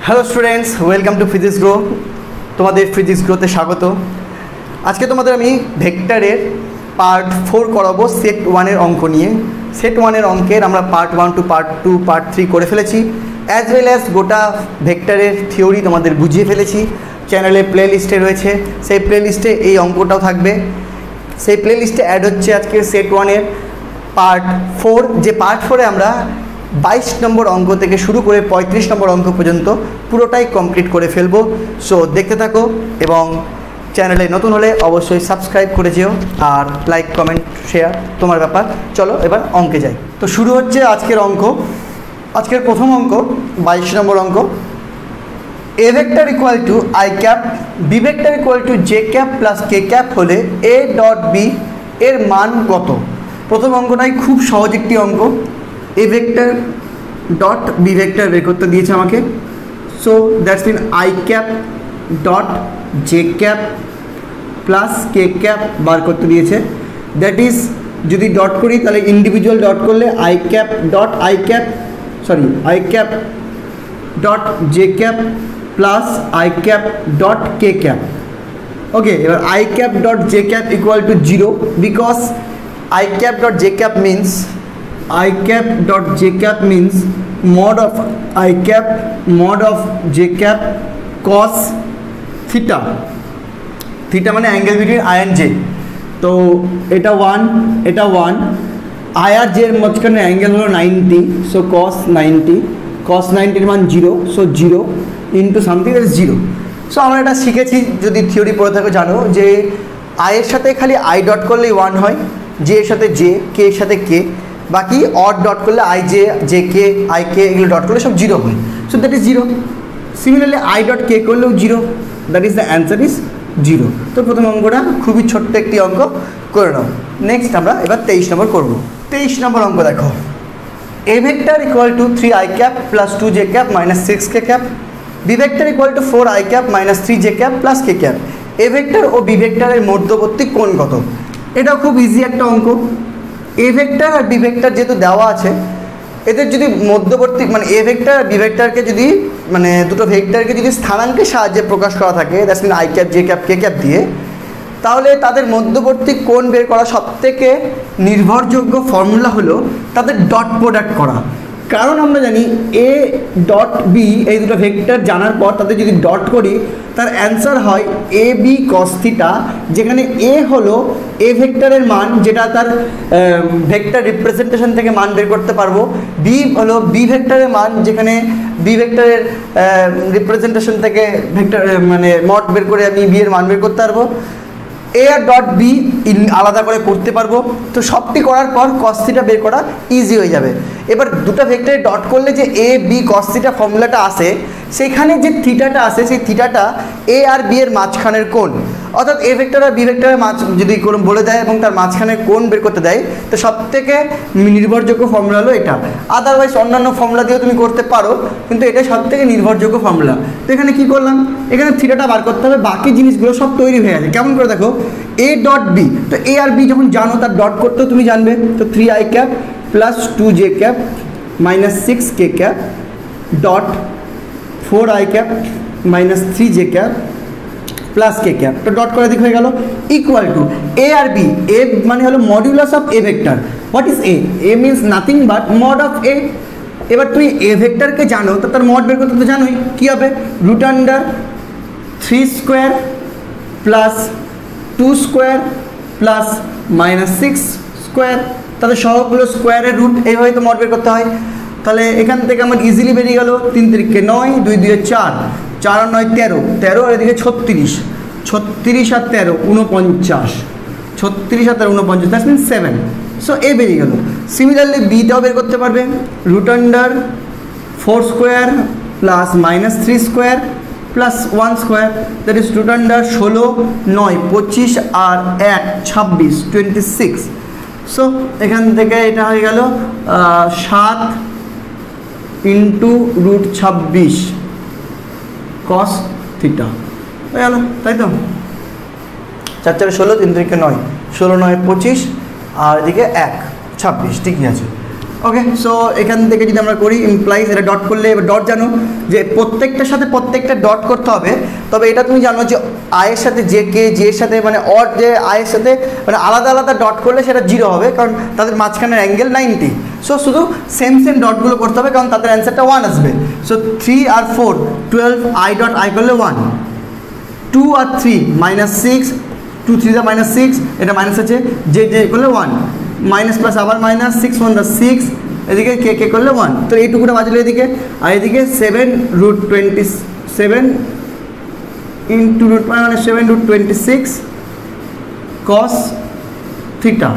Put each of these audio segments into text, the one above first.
Hello students, welcome to physics grow. তোমাদের physics গ্রোতে স্বাগত। আজকে তোমাদের আমি ভেক্টরের পার্ট 4 করাবো সেট 1-এর অঙ্ক নিয়ে। সেট 1-এর অঙ্কের আমরা পার্ট 1 টু পার্ট 2 পার্ট 3 করে ফেলেছি, অ্যাজ ওয়েল অ্যাজ গোটা ভেক্টরের থিওরি তোমাদের বুঝিয়ে ফেলেছি। চ্যানেলে প্লে লিস্টে রয়েছে, সেই প্লে লিস্টে এই অঙ্কটাও থাকবে। সেই প্লে লিস্টে অ্যাড হচ্ছে আজকে সেট 1-এর পার্ট 4, যে পার্ট 4-এ আমরা 22 নম্বর অঙ্ক থেকে শুরু করে 35 নম্বর অঙ্ক পর্যন্ত পুরোটাই কমপ্লিট করে ফেলবো। সো দেখতে থাকো এবং চ্যানেলে নতুন হলে অবশ্যই সাবস্ক্রাইব করে যেও, আর লাইক কমেন্ট শেয়ার তোমার ব্যাপার। চলো এবার অঙ্কে যাই। তো শুরু হচ্ছে আজকের অঙ্ক। আজকের প্রথম অঙ্ক 22 নম্বর অঙ্ক। এ vector equal to I cap, B vector equal to J cap plus K cap হলে এ ডট বি এর মান কত? প্রথম অঙ্কটাই খুব সহজ একটি অঙ্ক। এ ভেক্টর ডট বি ভেক্টর বের করতে দিয়েছে আমাকে। So that's mean I cap dot j cap plus K cap বার করতে দিয়েছে। দ্যাট ইজ যদি ডট করি তাহলে ইন্ডিভিজুয়াল ডট করলে i cap dot i cap dot j cap plus i cap dot k cap. Okay, এবার i cap dot j cap equal to 0 because i cap dot j cap means I cap dot j cap means mod of I cap mod of j cap cos theta, theta মানে angle between I and j। তো এটা 1, এটা 1, I R j এর মাঝখানে angle হলো 90, so cos 90 এর মান 0, so 0 into something that is 0। So আমরা এটা শিখেছি, যদি থিওরি পড়ে থাকো জানো যে I এর সাথে খালি I ডট করলেই 1 হয়, j এর সাথে j, k এর সাথে k, বাকি অড ডট করলে i j, j k, i k এগুলো ডট করলে সব 0 হয়। So that is 0। Similarly i dot k করলেও 0, that is the answer is 0। তো প্রথম অঙ্কটা খুবই ছোট্ট একটি অঙ্ক করে নাও। নেক্সট আমরা এবার 23 নম্বর করবো। 23 নম্বর অঙ্ক দেখো। A vector equal to 3 I cap plus 2 J cap minus 6 K cap, B vector equal to 4 I cap minus 3 J cap plus K cap. A vector ও বি ভেক্টরের মধ্যবর্তী কোণ কত? এটাও খুব ইজি একটা অঙ্ক। এ ভেক্টর আর বি ভেক্টর যেহেতু দেওয়া আছে, এদের যদি মধ্যবর্তী মানে এ ভেক্টর আর বি ভেক্টরকে যদি মানে দুটো ভেক্টরকে যদি স্থানাঙ্কের সাহায্যে প্রকাশ করা থাকে, that's mean I cap J cap K cap দিয়ে, তাহলে তাদের মধ্যবর্তী কোণ বের করা সবথেকে নির্ভরযোগ্য ফর্মুলা হলো তাদের ডট প্রোডাক্ট করা। কারণ আমরা জানি এ ডট বি এই দুটো ভেক্টর জানার পর তাদের যদি ডট করি তার অ্যান্সার হয় এ বি কস থিটা, যেখানে এ হলো এ ভেক্টরের মান, যেটা তার ভেক্টর রিপ্রেজেন্টেশন থেকে মান বের করতে পারবো। বি হলো বি ভেক্টরের মান, যেখানে বি ভেক্টরের রিপ্রেজেন্টেশন থেকে ভেক্টর মানে মড বের করে আমি বি এর মান বের করতে পারবো। এ আর ডট বি আলাদা করে করতে পারবো। তো সবটি করার পর কস থিটা বের করা ইজি হয়ে যাবে। এবার দুটো ভেক্টরে ডট করলে যে এ বি কস থিটা ফর্মুলাটা আসে, সেখানে যে থিটাটা আসে সেই থিটাটা এ আর বি এর মাঝখানের কোণ, অর্থাৎ এ ভেক্টর আর বি ভেক্টরের মাঝ যদি কোণ বলে দেয় এবং তার মাঝখানের কোণ বের করতে দেয়, তো সবথেকে নির্ভরযোগ্য ফর্মুলা হলো এটা। আদারওয়াইজ অন্যান্য ফর্মুলা দিয়েও তুমি করতে পারো, কিন্তু এটাই সবথেকে নির্ভরযোগ্য ফর্মুলা। তো এখানে কী করলাম, এখানে থিটাটা বার করতে হবে, বাকি জিনিসগুলো সব তৈরি হয়ে গেছে। কেমন করে দেখো, এ ডট বি, তো এ আর বি যখন জানো তার ডট করতেও তুমি জানবে। তো 3 I cap plus 2 J cap minus 6 K cap dot 4 I cap minus 3 J cap plus K cap. তো ডট করে দিক হয়ে গেল ইকুয়াল টু এ আর বি। এ মানে হলো modulus of a vector. What is a? A means nothing but mod of a. এবার তুমি এ ভেক্টরকে জানো, তো তার মড বের করতে তো জানোই। কী হবে? Root under 3 square plus 2 square plus minus 6 square, তাহলে সবগুলো স্কোয়ারের রুট, এইভাবে তো মড বের করতে হয়। তাহলে এখান থেকে আমার ইজিলি বেরিয়ে গেল 3 3 9, 2 2 4, 4 আর 9 13, 13 আর এদিকে 36, 36 আর 13 49, 36 আর 13 49, দ্যাটস মিন 7। সো এ বেরিয়ে গেল। সিমিলারলি বিটাও বের করতে পারবে। Root under 4 square plus minus 3 square plus 1 square, that is root under 16 9 25 আর 1 26 26। সো এখান থেকে এটা হয়ে গেল 7 ইন্টু রুট 26 কস থিটা হয়ে গেল, তাই তো? 4 4 16, 3 3 9, 16 9 25 আর এদিকে 1 26, ঠিকই আছে। ওকে, সো এখান থেকে যদি আমরা করি ইমপ্লাইজ, এটা ডট করলে এবার ডট জানো যে প্রত্যেকটার সাথে প্রত্যেকটা ডট করতে হবে, তবে এটা তুমি জানো যে আয়ের সাথে জে কে, জে এর সাথে মানে অর যে আয়ের সাথে মানে আলাদা আলাদা ডট করলে সেটা 0 হবে, কারণ তাদের মাঝখানের অ্যাঙ্গেল 90। সো শুধু সেম ডটগুলো করতে হবে, কারণ তাদের অ্যান্সারটা 1 আসবে। সো 3 আর 4 12 আই ডট আই করলে 1, 2 আর 3 -6, 2 3 দা -6, এটা মাইনাস আছে, জে জে করলে 1, মাইনাস প্লাস আবার মাইনাস, 6 1 দা 6, এদিকে কে কে করলে 1। তো এইটুকুটা বাজলো এদিকে, আর এদিকে 7√27 ইন্টু রুট মানে 7√26 cos theta.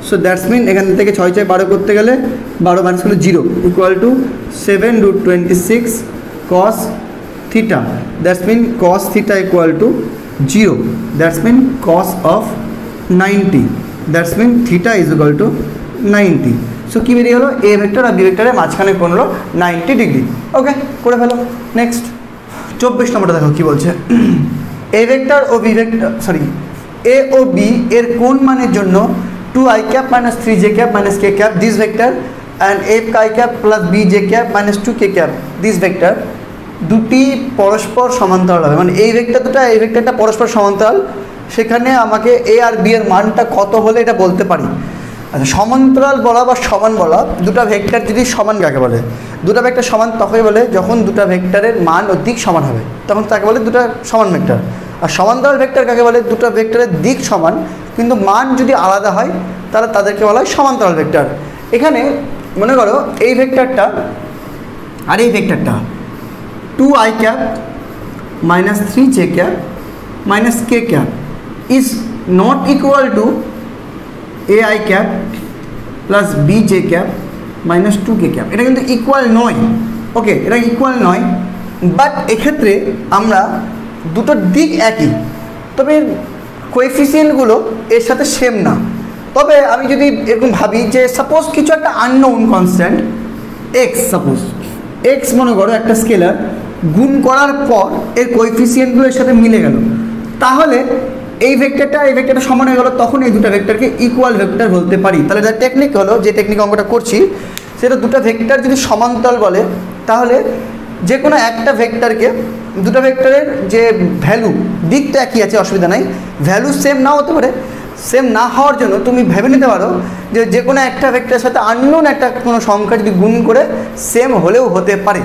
So that's mean এখান থেকে 6 6 12 করতে গেলে 12 মাইনাস হলো 0 equal to 7√26 cos theta. That's mean cos theta equal to 0. That's mean cos of 90. That's mean theta is equal to 90. So কি বেরিয়ে গেলো, এ ভেক্টর আর বি ভেক্টরের মাঝখানে কোণ হলো 90 ডিগ্রি। ওকে, করে ফেলো। নেক্সট 24 নম্বরটা দেখো কি বলছে। এ ভেক্টর ও বি ভেক্টর এ ও বি এর কোণ মানের জন্য 2i cap minus 3j cap minus k cap this vector and a cap plus bj cap minus 2k cap this vector দুটি পরস্পর সমান্তরাল হবে, মানে এই ভেক্টর দুটো এই ভেক্টরটা পরস্পর সমান্তরাল, সেখানে আমাকে এ আর বি এর মানটা কত হলে এটা বলতে পারি। আচ্ছা, সমান্তরাল বলা বা সমান বলা, দুটো ভেক্টর যদি সমান কাকে বলে? দুটো ভেক্টর সমান তখনই বলে যখন দুটো ভেক্টরের মান ও দিক সমান হবে, তখন তাকে বলে দুটো সমান ভেক্টর। আর সমান্তরাল ভেক্টর কাকে বলে? দুটো ভেক্টরের দিক সমান কিন্তু মান যদি আলাদা হয় তাহলে তাদেরকে বলা হয় সমান্তরাল ভেক্টর। এখানে মনে করো এই ভেক্টরটা আর এই ভেক্টরটা 2i cap minus 3j cap minus k cap is not equal to ai cap plus bj cap minus 2k cap। এটা কিন্তু ইকুয়াল নয়। ওকে, এটা ইকুয়াল নয়, বাট এক্ষেত্রে আমরা দুটো দিক একই, তবে কোএফিসিয়েন্টগুলো এর সাথে সেম না। তবে আমি যদি এরকম ভাবি যে সাপোজ কিছু একটা unknown constant x, suppose x মনে করো একটা স্কেলার, গুণ করার পর এর কোএফিসিয়েন্টগুলোর সাথে মিলে গেল, তাহলে এই ভেক্টরটা সমান হয়ে গেল, তখন এই দুটো ভেক্টরকে ইকুয়াল ভেক্টর বলতে পারি। তাহলে যার টেকনিক হলো, যে টেকনিক অঙ্কটা করছি সেটা দুটো ভেক্টর যদি সমান্তরাল বলে, তাহলে যে কোনো একটা ভেক্টরকে, দুটো ভেক্টরের যে ভ্যালু, দিকটা একই আছে অসুবিধা নাই, ভ্যালু সেম নাও হতে পারে। সেম না হওয়ার জন্য তুমি ভেবে নিতে পারো যে কোনো একটা ভেক্টরের সাথে আননোন একটা কোনো সংখ্যা যদি গুণ করে সেম হলেও হতে পারে।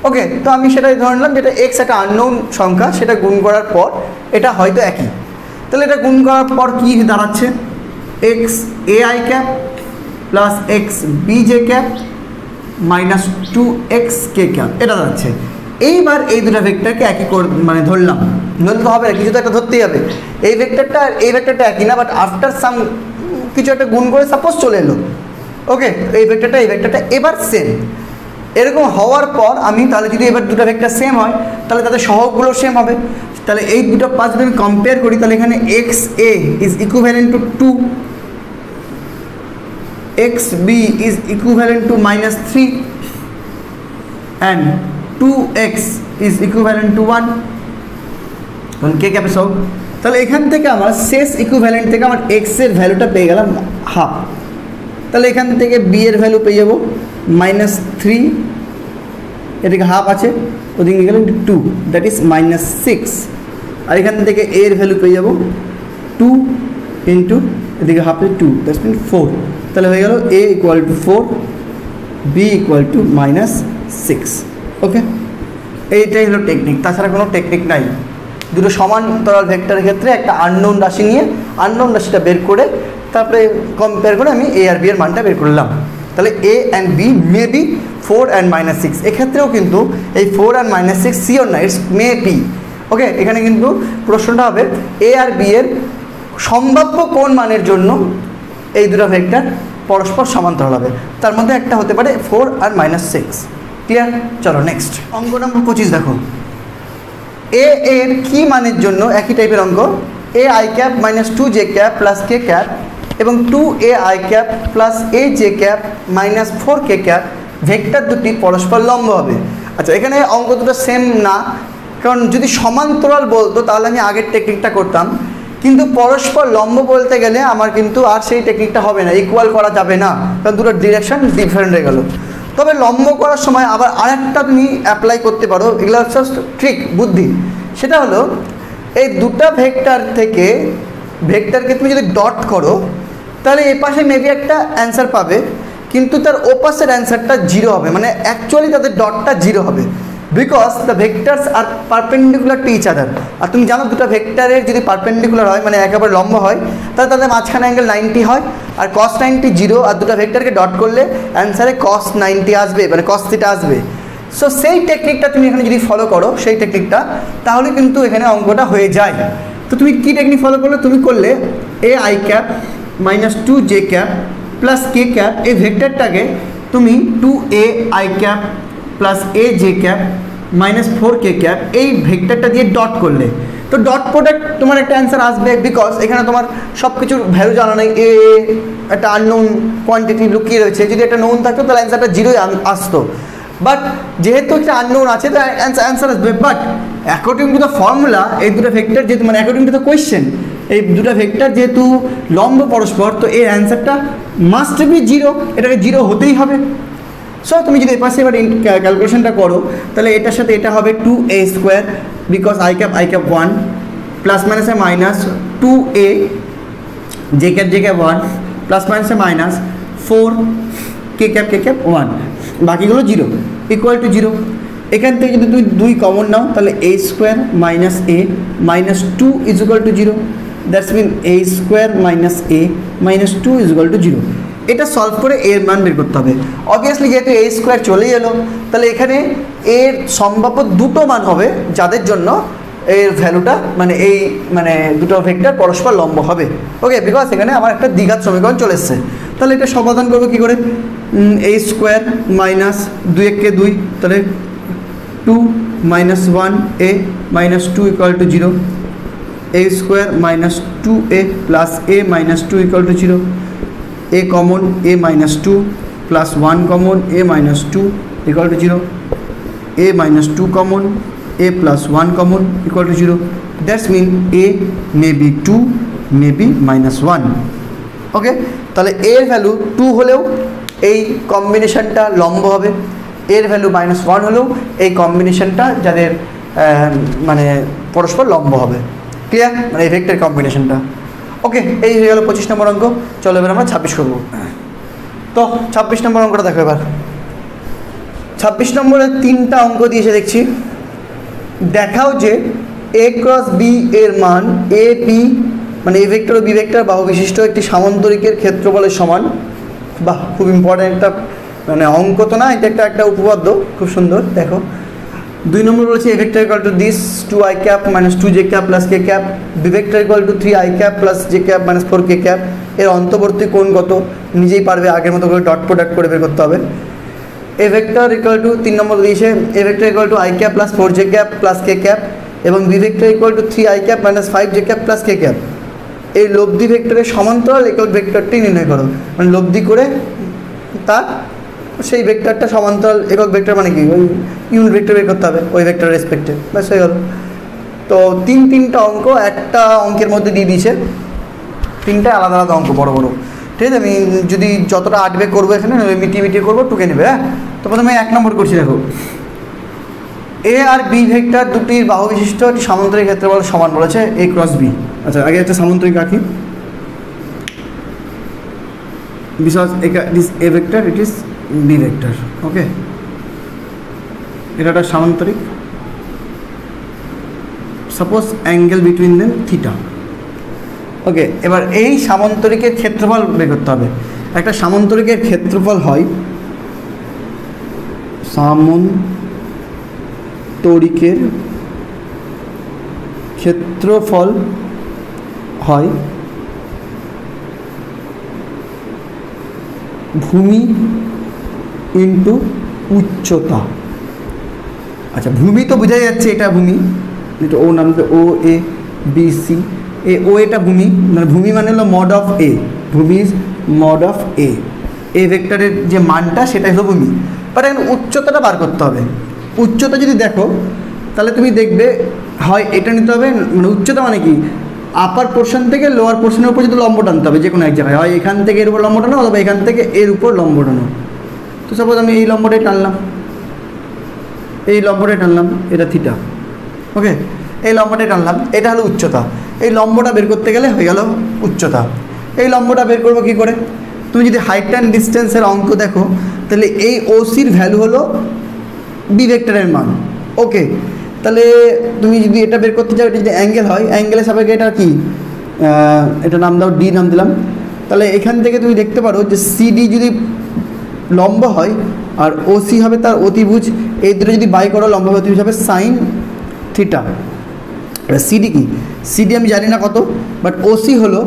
ওকে, তো আমি সেটাই ধরে নিলাম যেটা এক্স একটা আননোন সংখ্যা, সেটা গুণ করার পর এটা হয়তো একই। তাহলে এটা গুণ করার পর কী দাঁড়াচ্ছে? X A I cap plus X B J cap minus 2x K cap, এটা দাঁড়াচ্ছে। এইবার এই দুটো ভেক্টরকে একই মানে ধরলাম, ধরলে তো হবে না, কিছু তো একটা ধরতেই হবে। এই ভেক্টরটা আর এই ভেক্টরটা একই না, বাট আফটার সাম কিছু একটা গুণ করে সাপোজ চলে এলো। ওকে, এই ভেক্টরটা এবার সেম। এরকম হওয়ার পর আমি তাহলে যদি এবার দুটো ভেক্টর সেম হয় তাহলে তাদের সহগগুলো সেম হবে। তাহলে এই দুটো পাঁচ যদি আমি কম্পেয়ার করি, তাহলে এখানে x A is equivalent to 2, xb is equivalent to -3 and 2x is equivalent to 1। তখন কে ক্যাপে সব, তাহলে এখান থেকে আমার শেষ ইকুইভ্যালেন্ট থেকে আমার x এর ভ্যালুটা পেয়ে গেলাম হাফ। তাহলে এখান থেকে b এর ভ্যালু পেয়ে যাবো -3, এদিকে হাফ আছে, ওদিকে গেলে 2, দ্যাট ইজ -6। আর এখান থেকে a এর ভ্যালু পেয়ে যাবো 2 ইন্টু এদিকে হাফে 2, দ্যাটস মিন 4। তাহলে হয়ে গেল a equal to 4, b equal to -6। ওকে, এইটাই হলো টেকনিক, তাছাড়া কোনো টেকনিক নাই। দুটো সমান্তরাল ভেক্টরের ক্ষেত্রে একটা আননোন রাশি নিয়ে আননোন রাশিটা বের করে তারপরে কম্পেয়ার করে আমি a আর b এর মানটা বের করলাম। তাহলে a and b may be 4 and -6। এক্ষেত্রেও কিন্তু এই 4 and -6 শিওর না, ইটস মে বি। ওকে, এখানে কিন্তু প্রশ্নটা হবে a আর b এর সম্ভাব্য কোন মানের জন্য এই দুটো ভেক্টর পরস্পর সমান্তরাল হবে, তার মধ্যে একটা হতে পারে 4 আর -6। ক্লিয়ার? চলো নেক্সট অঙ্ক নম্বর 25 দেখো। এ এর কি মানের জন্য একই টাইপের অঙ্ক, এ I cap minus 2j cap plus K cap এবং 2ai cap plus aj cap minus 4k cap vector দুটি পরস্পর লম্ব হবে। আচ্ছা, এখানে অঙ্ক দুটো সেম না, কারণ যদি সমান্তরাল বলতো তাহলে আমি আগের টেকনিকটা করতাম, কিন্তু পরস্পর লম্ব বলতে গেলে আমার কিন্তু আর সেই টেকনিকটা হবে না, ইকুয়াল করা যাবে না, কারণ দুটো ডিরেকশন ডিফারেন্ট হয়ে গেল। তবে লম্ব করার সময় আবার আরেকটা তুমি অ্যাপ্লাই করতে পারো, এগুলো জাস্ট ট্রিক, বুদ্ধি। সেটা হলো এই দুটা ভেক্টর থেকে ভেক্টরকে তুমি যদি ডট করো তাহলে এ পাশে মেবি একটা অ্যান্সার পাবে, কিন্তু তার ওপাশের অ্যান্সারটা জিরো হবে, মানে অ্যাকচুয়ালি তাদের ডটটা জিরো হবে, because the vectors are perpendicular to each other. আর তুমি জানো দুটো ভেক্টরের যদি পারপেন্ডিকুলার হয় মানে একেবারে লম্ব হয় তাহলে তাদের মাঝখানে অ্যাঙ্গেল 90 হয়, আর cos 90 জিরো, আর দুটো ভেক্টরকে ডট করলে অ্যান্সারে cos 90 আসবে, মানে cos থিটা আসবে। সো সেই টেকনিকটা তুমি এখানে যদি ফলো করো, সেই টেকনিকটা, তাহলে কিন্তু এখানে অঙ্কটা হয়ে যায়। তো তুমি কী টেকনিক ফলো করলে? তুমি করলে এ I cap minus 2 J cap plus K cap, এই ভেক্টরটাকে তুমি 2a I cap plus A J cap minus 4 k cap এই ভেক্টরটা দিয়ে ডট করলে, তো ডট প্রোডাক্ট তোমার একটা অ্যান্সার আসবে, বিকজ এখানে তোমার সব কিছুর ভ্যালু জানা নেই, এ একটা আননোন কোয়ান্টিটি লুকিয়ে রয়েছে, যদি একটা নোন থাকতো তাহলে অ্যান্সারটা জিরোই আসতো, বাট যেহেতু একটা আননোন আছে তো অ্যান্সার আসবে। But according to the formula এই দুটো ভেক্টর যেহেতু, মানে অ্যাকর্ডিং টু দ্য কোয়েশ্চেন এই দুটো ভেক্টর যেহেতু লম্ব পরস্পর, তো এর অ্যান্সারটা মাস্ট বি জিরো, এটাকে জিরো হতেই হবে। সো তুমি যদি এপাশে এবার ক্যালকুলেশনটা করো তাহলে এটার সাথে এটা হবে 2a square, because i cap 1 plus মাইনাসে minus 2a j cap 1 plus মাইনাসে মাইনাস 4 কে ক্যাপ 1, বাকিগুলো জিরো, ইকুয়াল টু জিরো। এখান থেকে যদি তুমি 2 কমন নাও তাহলে a square minus a minus 2 is equal to zero, that's mean a square minus a minus 2 is equal to zero. এটা solve করে এর মান বের করতে হবে। অবভিয়াসলি যেহেতু a স্কোয়ার চলেই এলো, তাহলে এখানে এর সম্ভাব্য দুটো মান হবে যাদের জন্য এর ভ্যালুটা মানে এই মানে দুটো ভেক্টর পরস্পর লম্ব হবে। ওকে, বিকজ এখানে আমার একটা দ্বিঘাত সমীকরণ চলে এসছে। তাহলে এটা সমাধান করবো কী করে? a স্কোয়ার মাইনাস 2 কে 2, তাহলে 2 minus 1a minus 2 equal to zero, a square minus 2a plus a minus 2 equal to zero, a common a minus 2 plus 1 common a minus 2 equal to zero, a minus 2 common a plus 1 common equal to zero, that's mean a may be 2 may be minus 1। Okay, তাহলে এর value 2 হলেও এই কম্বিনেশনটা লম্ব হবে, এর value -1 হলেও এই কম্বিনেশনটা যাদের মানে পরস্পর লম্ব হবে। ক্লিয়ার? মানে এই ভেক্টর কম্বিনেশনটা। ওকে, এই হয়ে গেল 25 নম্বর অঙ্ক। চলো এবার আমরা 26 করবো। তো 26 নম্বর অঙ্কটা দেখো এবার। 26 নম্বরে 3টা অঙ্ক দিয়েছে দেখছি। দেখাও যে a ক্রস b এর মান a b মানে এ ভেক্টর ও বি ভেক্টর বাহু বিশিষ্ট একটি সামান্তরিকের ক্ষেত্রফলের সমান। বাহ, খুব ইম্পর্ট্যান্ট একটা মানে অঙ্ক তো না, এটা একটা উপপাদ্য, খুব সুন্দর। দেখো 2 নম্বর বলেছে a vector equal to this 2i cap minus 2j cap plus k cap, B vector equal to 3i cap plus j cap minus 4k cap. এর অন্তর্বর্তী কোণ কত? নিজেই পারবে, আগের মতো করে ডট প্রোডাক্ট করে বের করতে হবে। a vector equal to 3 number দিয়েছে a vector equal to i cap plus 4j cap plus k cap এবং b vector equal to 3i cap minus 5j cap plus k cap. এই লব্ধি ভেক্টরের সমান্তরাল একক ভেক্টরটি নির্ণয় করো। মানে লব্ধি করে তার সেই ভেক্টরটা সমান্তরাল একক ভেক্টর মানে কি, ওই ইউনিট ভেক্টর বের করতে হবে ওই ভেক্টর রেসপেক্টে, ব্যাস হয়ে গেল। তো 3টা অঙ্ক একটা অঙ্কের মধ্যে দিয়ে দিয়েছে, 3টা আলাদা আলাদা অঙ্ক বড় বড়। ঠিক আছে, আমি যদি যতটা আটবে করবো এখানে মিটিয়ে করবো, টুকে নেবে। হ্যাঁ, তো প্রথমে 1 নম্বর করছি। দেখো এ আর বি ভেক্টর দুটির বাহু বিশিষ্ট একটি সামান্তরিক ক্ষেত্রফল সমান বলেছে a ক্রস b। আচ্ছা, আগে একটা সামান্তরিক রাখি। Because this a vector, it is b vector. Okay, এটা একটা সামান্তরিক। Suppose angle between them theta. Okay, এবার এই সামান্তরিকের ক্ষেত্রফল বের করতে হবে। একটা সামান্তরিকের ক্ষেত্রফল হয় সামান্তরিকের ক্ষেত্রফল হয় ভূমি ইন্টু উচ্চতা। আচ্ছা, ভূমি তো বোঝা যাচ্ছে, এটা ভূমি, এটা ও নাম ও এ বি সি, ও এটা ভূমি, মানে ভূমি মানে হলো মড অফ এ, ভূমি ইজ মড অফ এ। এ ভেক্টরের যে মানটা সেটাই হলো ভূমি। বাট এখন উচ্চতাটা বার করতে হবে। উচ্চতা যদি দেখো তাহলে তুমি দেখবে হয় এটা নিতে হবে, মানে উচ্চতা মানে কি আপার পোর্শন থেকে লোয়ার পোর্শনের উপর যদি লম্ব টানতে হবে যে কোনো এক জায়গায়, হয় এখান থেকে এর উপর লম্ব টানো অথবা এখান থেকে এর উপর লম্ব টানো। তো সাপোজ আমি এই লম্বটাই টানলাম, এই লম্বটাই টানলাম, এটা থিটা, ওকে, এই লম্বটাই টানলাম, এটা হলো উচ্চতা। এই লম্বটা বের করতে গেলে হয়ে গেল উচ্চতা। এই লম্বটা বের করবো কী করে? তুমি যদি হাইট অ্যান্ড ডিস্টেন্সের অঙ্ক দেখো তাহলে এই ওসির ভ্যালু হলো বি ভেক্টরের মান, ওকে। তাহলে তুমি যদি এটা বের করতে চাও, এটা যদি অ্যাঙ্গেল হয়, অ্যাঙ্গেলের সাপেক্ষে এটা কি, এটা নাম দাও ডি নাম দিলাম। তাহলে এখান থেকে তুমি দেখতে পারো যে সিডি যদি লম্ব হয় আর ওসি হবে তার অতিভুজ, এই দুটো যদি বাই করো লম্ব হবে অতিভুজ হবে সাইন থিটা। এবার সিডি কি, সিডি আমি জানি না কত, বাট ওসি হলো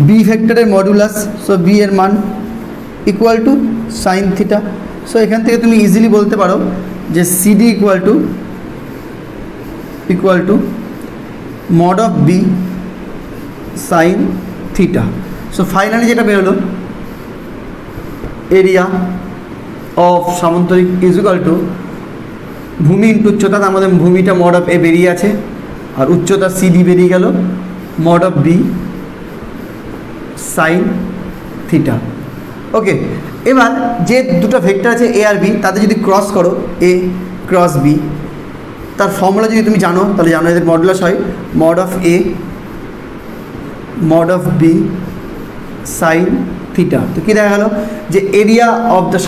বি ভেক্টরের মডুলাস, সো বি এর মান equal to sine theta. So এখান থেকে তুমি ইজিলি বলতে পারো যে CD equal to mod of b sine theta. So finally যেটা বেরোলো এরিয়া অফ সামান্তরিক ইজ ইকুয়াল টু ভূমি ইন্টু উচ্চতা, তার মধ্যে ভূমিটা মড অফ এ বেরিয়ে আছে আর উচ্চতা সিডি বেরিয়ে গেল mod of b sine theta, okay. এবার যে দুটো ভেক্টর আছে এ আর বি, তাদের যদি ক্রস করো এ ক্রস বি, তার ফর্মুলা যদি তুমি জানো তাহলে জানো এদের মডুলাস হয় mod of a mod of b sine theta. তো কী দেখা গেল যে এরিয়া অফ দ্য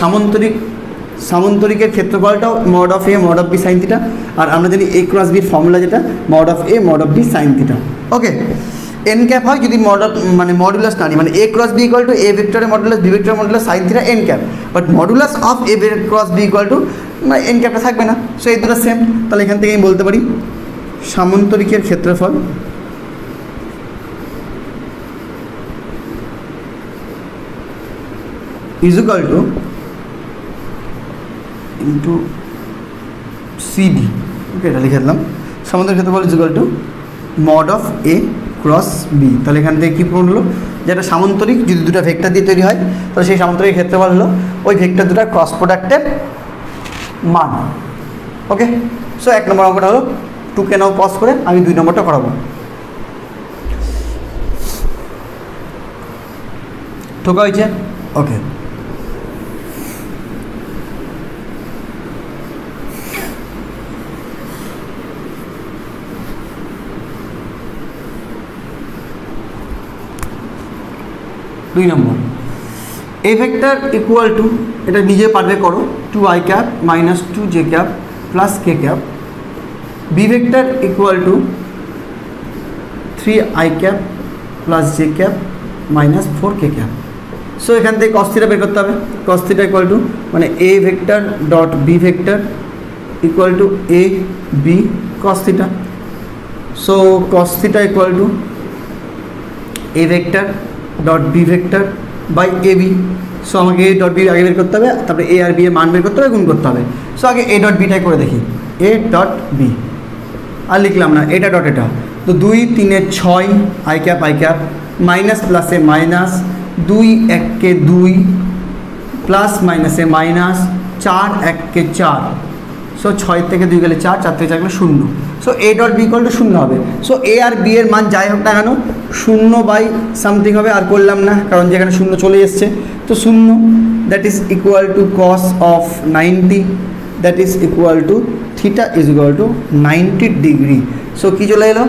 সামান্তরিকের ক্ষেত্রফলটাও mod of a mod of b sine theta, আর আমরা জানি এ ক্রস বির ফর্মুলা যেটা mod of a mod of b sine theta, okay. N cap হয় যদি মডুলাস না নিই, মানে a cross b equal to a ভেক্টরের মডুলাস বি ভেক্টরের modulus sine theta n cap, but modulus of a cross b equal to n ক্যাপটা থাকবে না। সো এই দুটো সেম। তাহলে এখান থেকে আমি বলতে পারি সামান্তরিকের ক্ষেত্রফল is equal to into CD, okay, এটা লিখে দিলাম। সামান্তরিক ক্ষেত্রফল is equal to mod of a cross b. তাহলে এখান থেকে কী প্রমাণ হলো, যেটা সামান্তরিক যদি দুটো ভেক্টর দিয়ে তৈরি হয় তাহলে সেই সামান্তরিক ক্ষেত্রফল হলো ওই ভেক্টর দুটার ক্রস প্রোডাক্টের মান, ওকে। সো 1 নম্বর অঙ্কটা হলো 2কে নাও পজ করে আমি 2 নম্বরটা করাবো। ঠোকা হয়েছে, ওকে। দুই নম্বর, এ ভেক্টর ইকুয়াল টু, এটা নিজে পারবে করো, 2i cap minus 2j cap plus K cap. B vector equal to 3i cap plus j cap minus 4k cap. So এখান থেকে cos থিটা বের করতে হবে। cos থিটা ইকুয়াল টু মানে A vector dot B vector equal to A B cos theta. So cos theta equal to A vector dot B vector by A B. So আমাকে A dot B আগে বের করতে হবে, তারপরে এ আর B এর মান বের করতে হবে, গুণ করতে হবে। সো আগে এ ডট বিটাই করে দেখি, এ ডট বি, আর লিখলাম না এটা ডট এটা। তো 2 3 6 আই ক্যাপ মাইনাস প্লাসে মাইনাস 2 1 2 প্লাস মাইনাসে মাইনাস 4 1 4। সো 6 থেকে 2 গেলে 4, 4 থেকে 4 গেলে 0। So A dot B equal to 0 হবে। সো এ আর বি এর মান যাই হোক না কেন 0 বাই সামথিং হবে, আর করলাম না কারণ যেখানে 0 চলে এসছে। তো 0 that is equal to cos of 90, that is equal to theta is equal to 90 degree. So কী চলে এলো,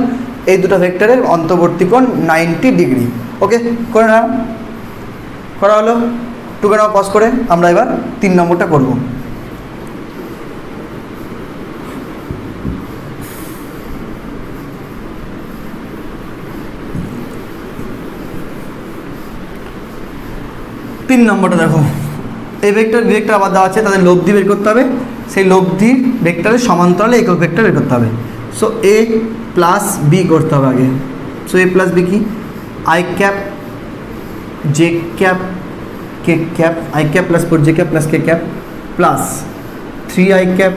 এই দুটো ভেক্টরের অন্তর্বর্তী কোণ 90 ডিগ্রি, ওকে। করে নাও, করা হলো। 2কে নাও পজ করে আমরা এবার 3 নম্বরটা করব। তিন নম্বরটা দেখো, এই ভেক্টর ভেক্টর আবার দেওয়া আছে, তাদের লব্ধি বের করতে হবে। সেই লব্ধি ভেক্টরের সমান্তরালে একক ভেক্টর বের করতে হবে। সো এ প্লাস বি করতে হবে আগে। সো এ প্লাস বি কি, i cap J cap K cap, i cap plus 4j cap plus K cap plus 3i cap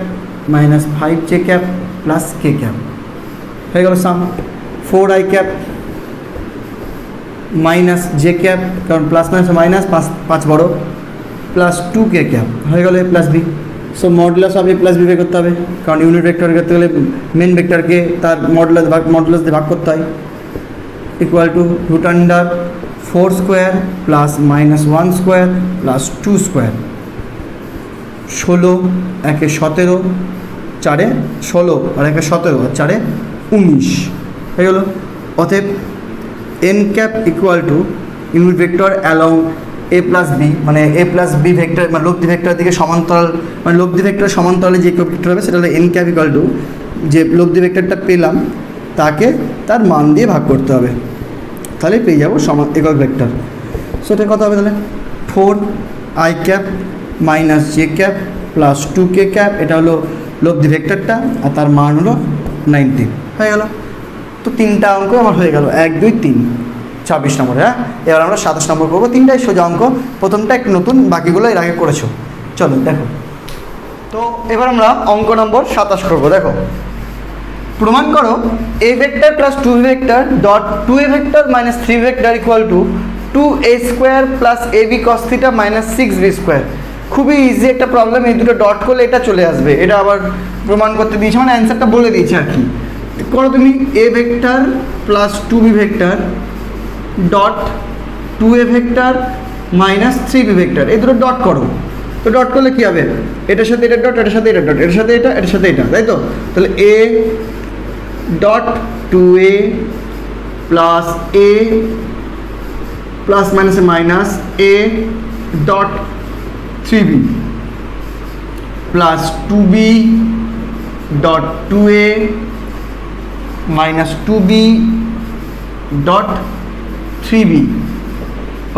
minus 5j cap plus K cap. হয়ে গেল sum. 4i cap minus j cap, কারণ plus minus minus 5 বড়, plus 2k cap. হয়ে গেল a plus b. So modulus of a plus b বের করতে হবে, কারণ ইউনিট ভেক্টর করতে গেলে মেন ভেক্টরকে তার মডুলাস দিয়ে ভাগ করতে হয়। Equal to root under 4 square plus minus 1 square plus 2 square. 16 একে 17, 4 16 আর একে 17 আর 4 19 হয়ে গেল। অতএব N cap equal to unit vector along A plus B, মানে এ প্লাস বি ভেক্টর মানে লব্ধি ভেক্টরের দিকে সমান্তরাল, মানে লব্ধি ভেক্টরের সমান্তরালে যে একক ভেক্টর হবে সেটা হলো এন ক্যাপ ইকুয়াল টু যে লব্ধি ভেক্টরটা পেলাম তাকে তার মান দিয়ে ভাগ করতে হবে, তাহলে পেয়ে যাবো একক ভেক্টর। সো এটা কত হবে তাহলে 4 I cap minus j cap plus 2 K cap, এটা হলো লব্ধি ভেক্টরটা আর তার মান হলো 19 হয়ে গেল। তো 3টা অঙ্ক আমার হয়ে গেল, 1 2 3 26 নম্বরে। হ্যাঁ, এবার আমরা 27 নম্বর করবো। 3টাই সোজা অঙ্ক, প্রথমটা একটু নতুন, বাকিগুলো এর আগে করেছো। চলো দেখো। তো এবার আমরা অঙ্ক নম্বর 27 করবো। দেখো, প্রমাণ করো এ vector plus 2 vector dot 2a vector minus 3 vector equal two 2a square plus ab cos theta minus 6b square. খুবই ইজি একটা প্রবলেম, এই দুটো ডট করলে এটা চলে আসবে। এটা আবার প্রমাণ করতে দিয়েছে, মানে অ্যান্সারটা বলে দিয়েছে আর কি। করো তুমি এ vector plus 2b vector dot 2a vector minus 3b vector, এই দুটো ডট করো। তো ডট করলে কী হবে, এটার সাথে এটা ডট, এটার সাথে এটা ডট, এটার সাথে এটা, এটার সাথে এটা, তাই তো? তাহলে a dot 2a plus a plus মাইনাসে minus a dot 3b plus 2b dot 2a minus 2b dot 3b।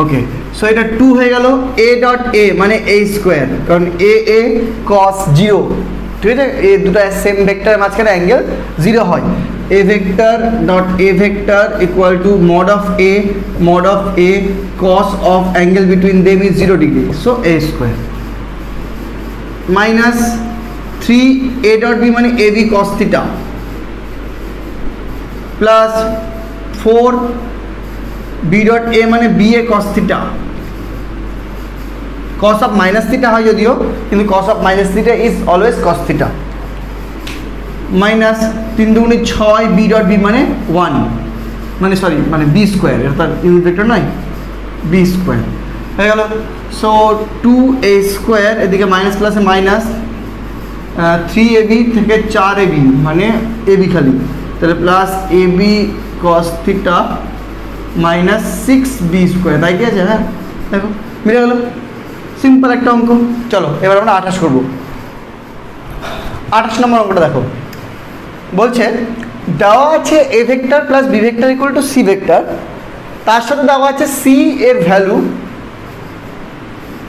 Okay, so এটা 2 হয়ে গেল। এ ডট এ মানে এ স্কোয়ার, কারণ এ এ কস 0, ঠিক আছে? এই দুটো সেম ভেক্টরের মাঝখানে অ্যাঙ্গেল 0 হয়। A vector dot A vector equal to mod of a cos of angle between them is 0 degree, so a square minus 3 a dot b মানে a B cos theta plus 4 b dot a মানে b A cos theta, cos of minus theta হয় যদিও, কিন্তু cos of minus theta is always cos theta, minus 3 দুগুণে 6 B dot b মানে 1 মানে sorry মানে B square, এটা তার ইউনিট ভেক্টর নয়, বি স্কোয়ার হয়ে গেল। সো 2a স্কোয়ার, এদিকে মাইনাস প্লাসে মাইনাস 3ab থেকে 4ab মানে ab খালি, তাহলে plus ab cos theta minus 6b square, তাই কি আছে? হ্যাঁ দেখো মিলে গেল, সিম্পল একটা অঙ্ক। চলো এবার আমরা 28 করবো। 28 নম্বর অঙ্কটা দেখো, বলছে দেওয়া আছে A vector plus B vector equal to C vector, তার সাথে দেওয়া আছে সি এর value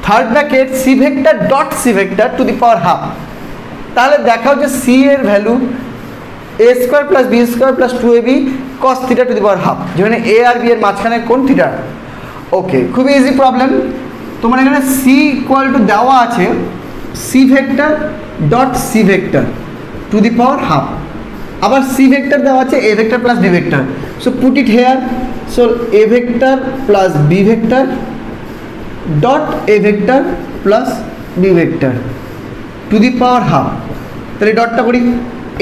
third bracket C vector dot C vector to the power half. তাহলে দেখাও যে সি এর value A square plus B square plus 2ab cos theta to the power half, যেখানে এ আর বি এর মাঝখানে কোন থিটা। ওকে, খুবই ইজি প্রবলেম। তোমার এখানে সি ইকুয়াল টু দেওয়া আছে C vector dot C vector to the power half, আবার সি ভেক্টর দেওয়া আছে A vector plus B vector. So put it here, so A vector plus B vector dot A vector plus B vector to the power half. তাহলে ডটটা করি,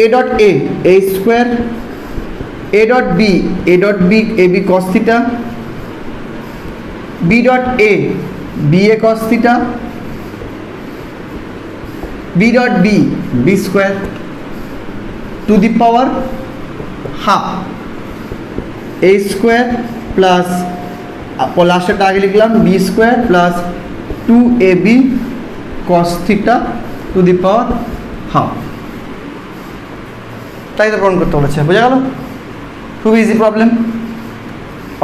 A dot A A square, A dot B A B cos theta, B dot A B A cos theta, B dot B B square two the power half, a square plus লাস্টেরটা আগে লিখলাম b square plus 2ab cos theta to the power half. তাই তো প্রমাণ করতে বলেছে, বোঝা গেল? খুব ইজি প্রবলেম।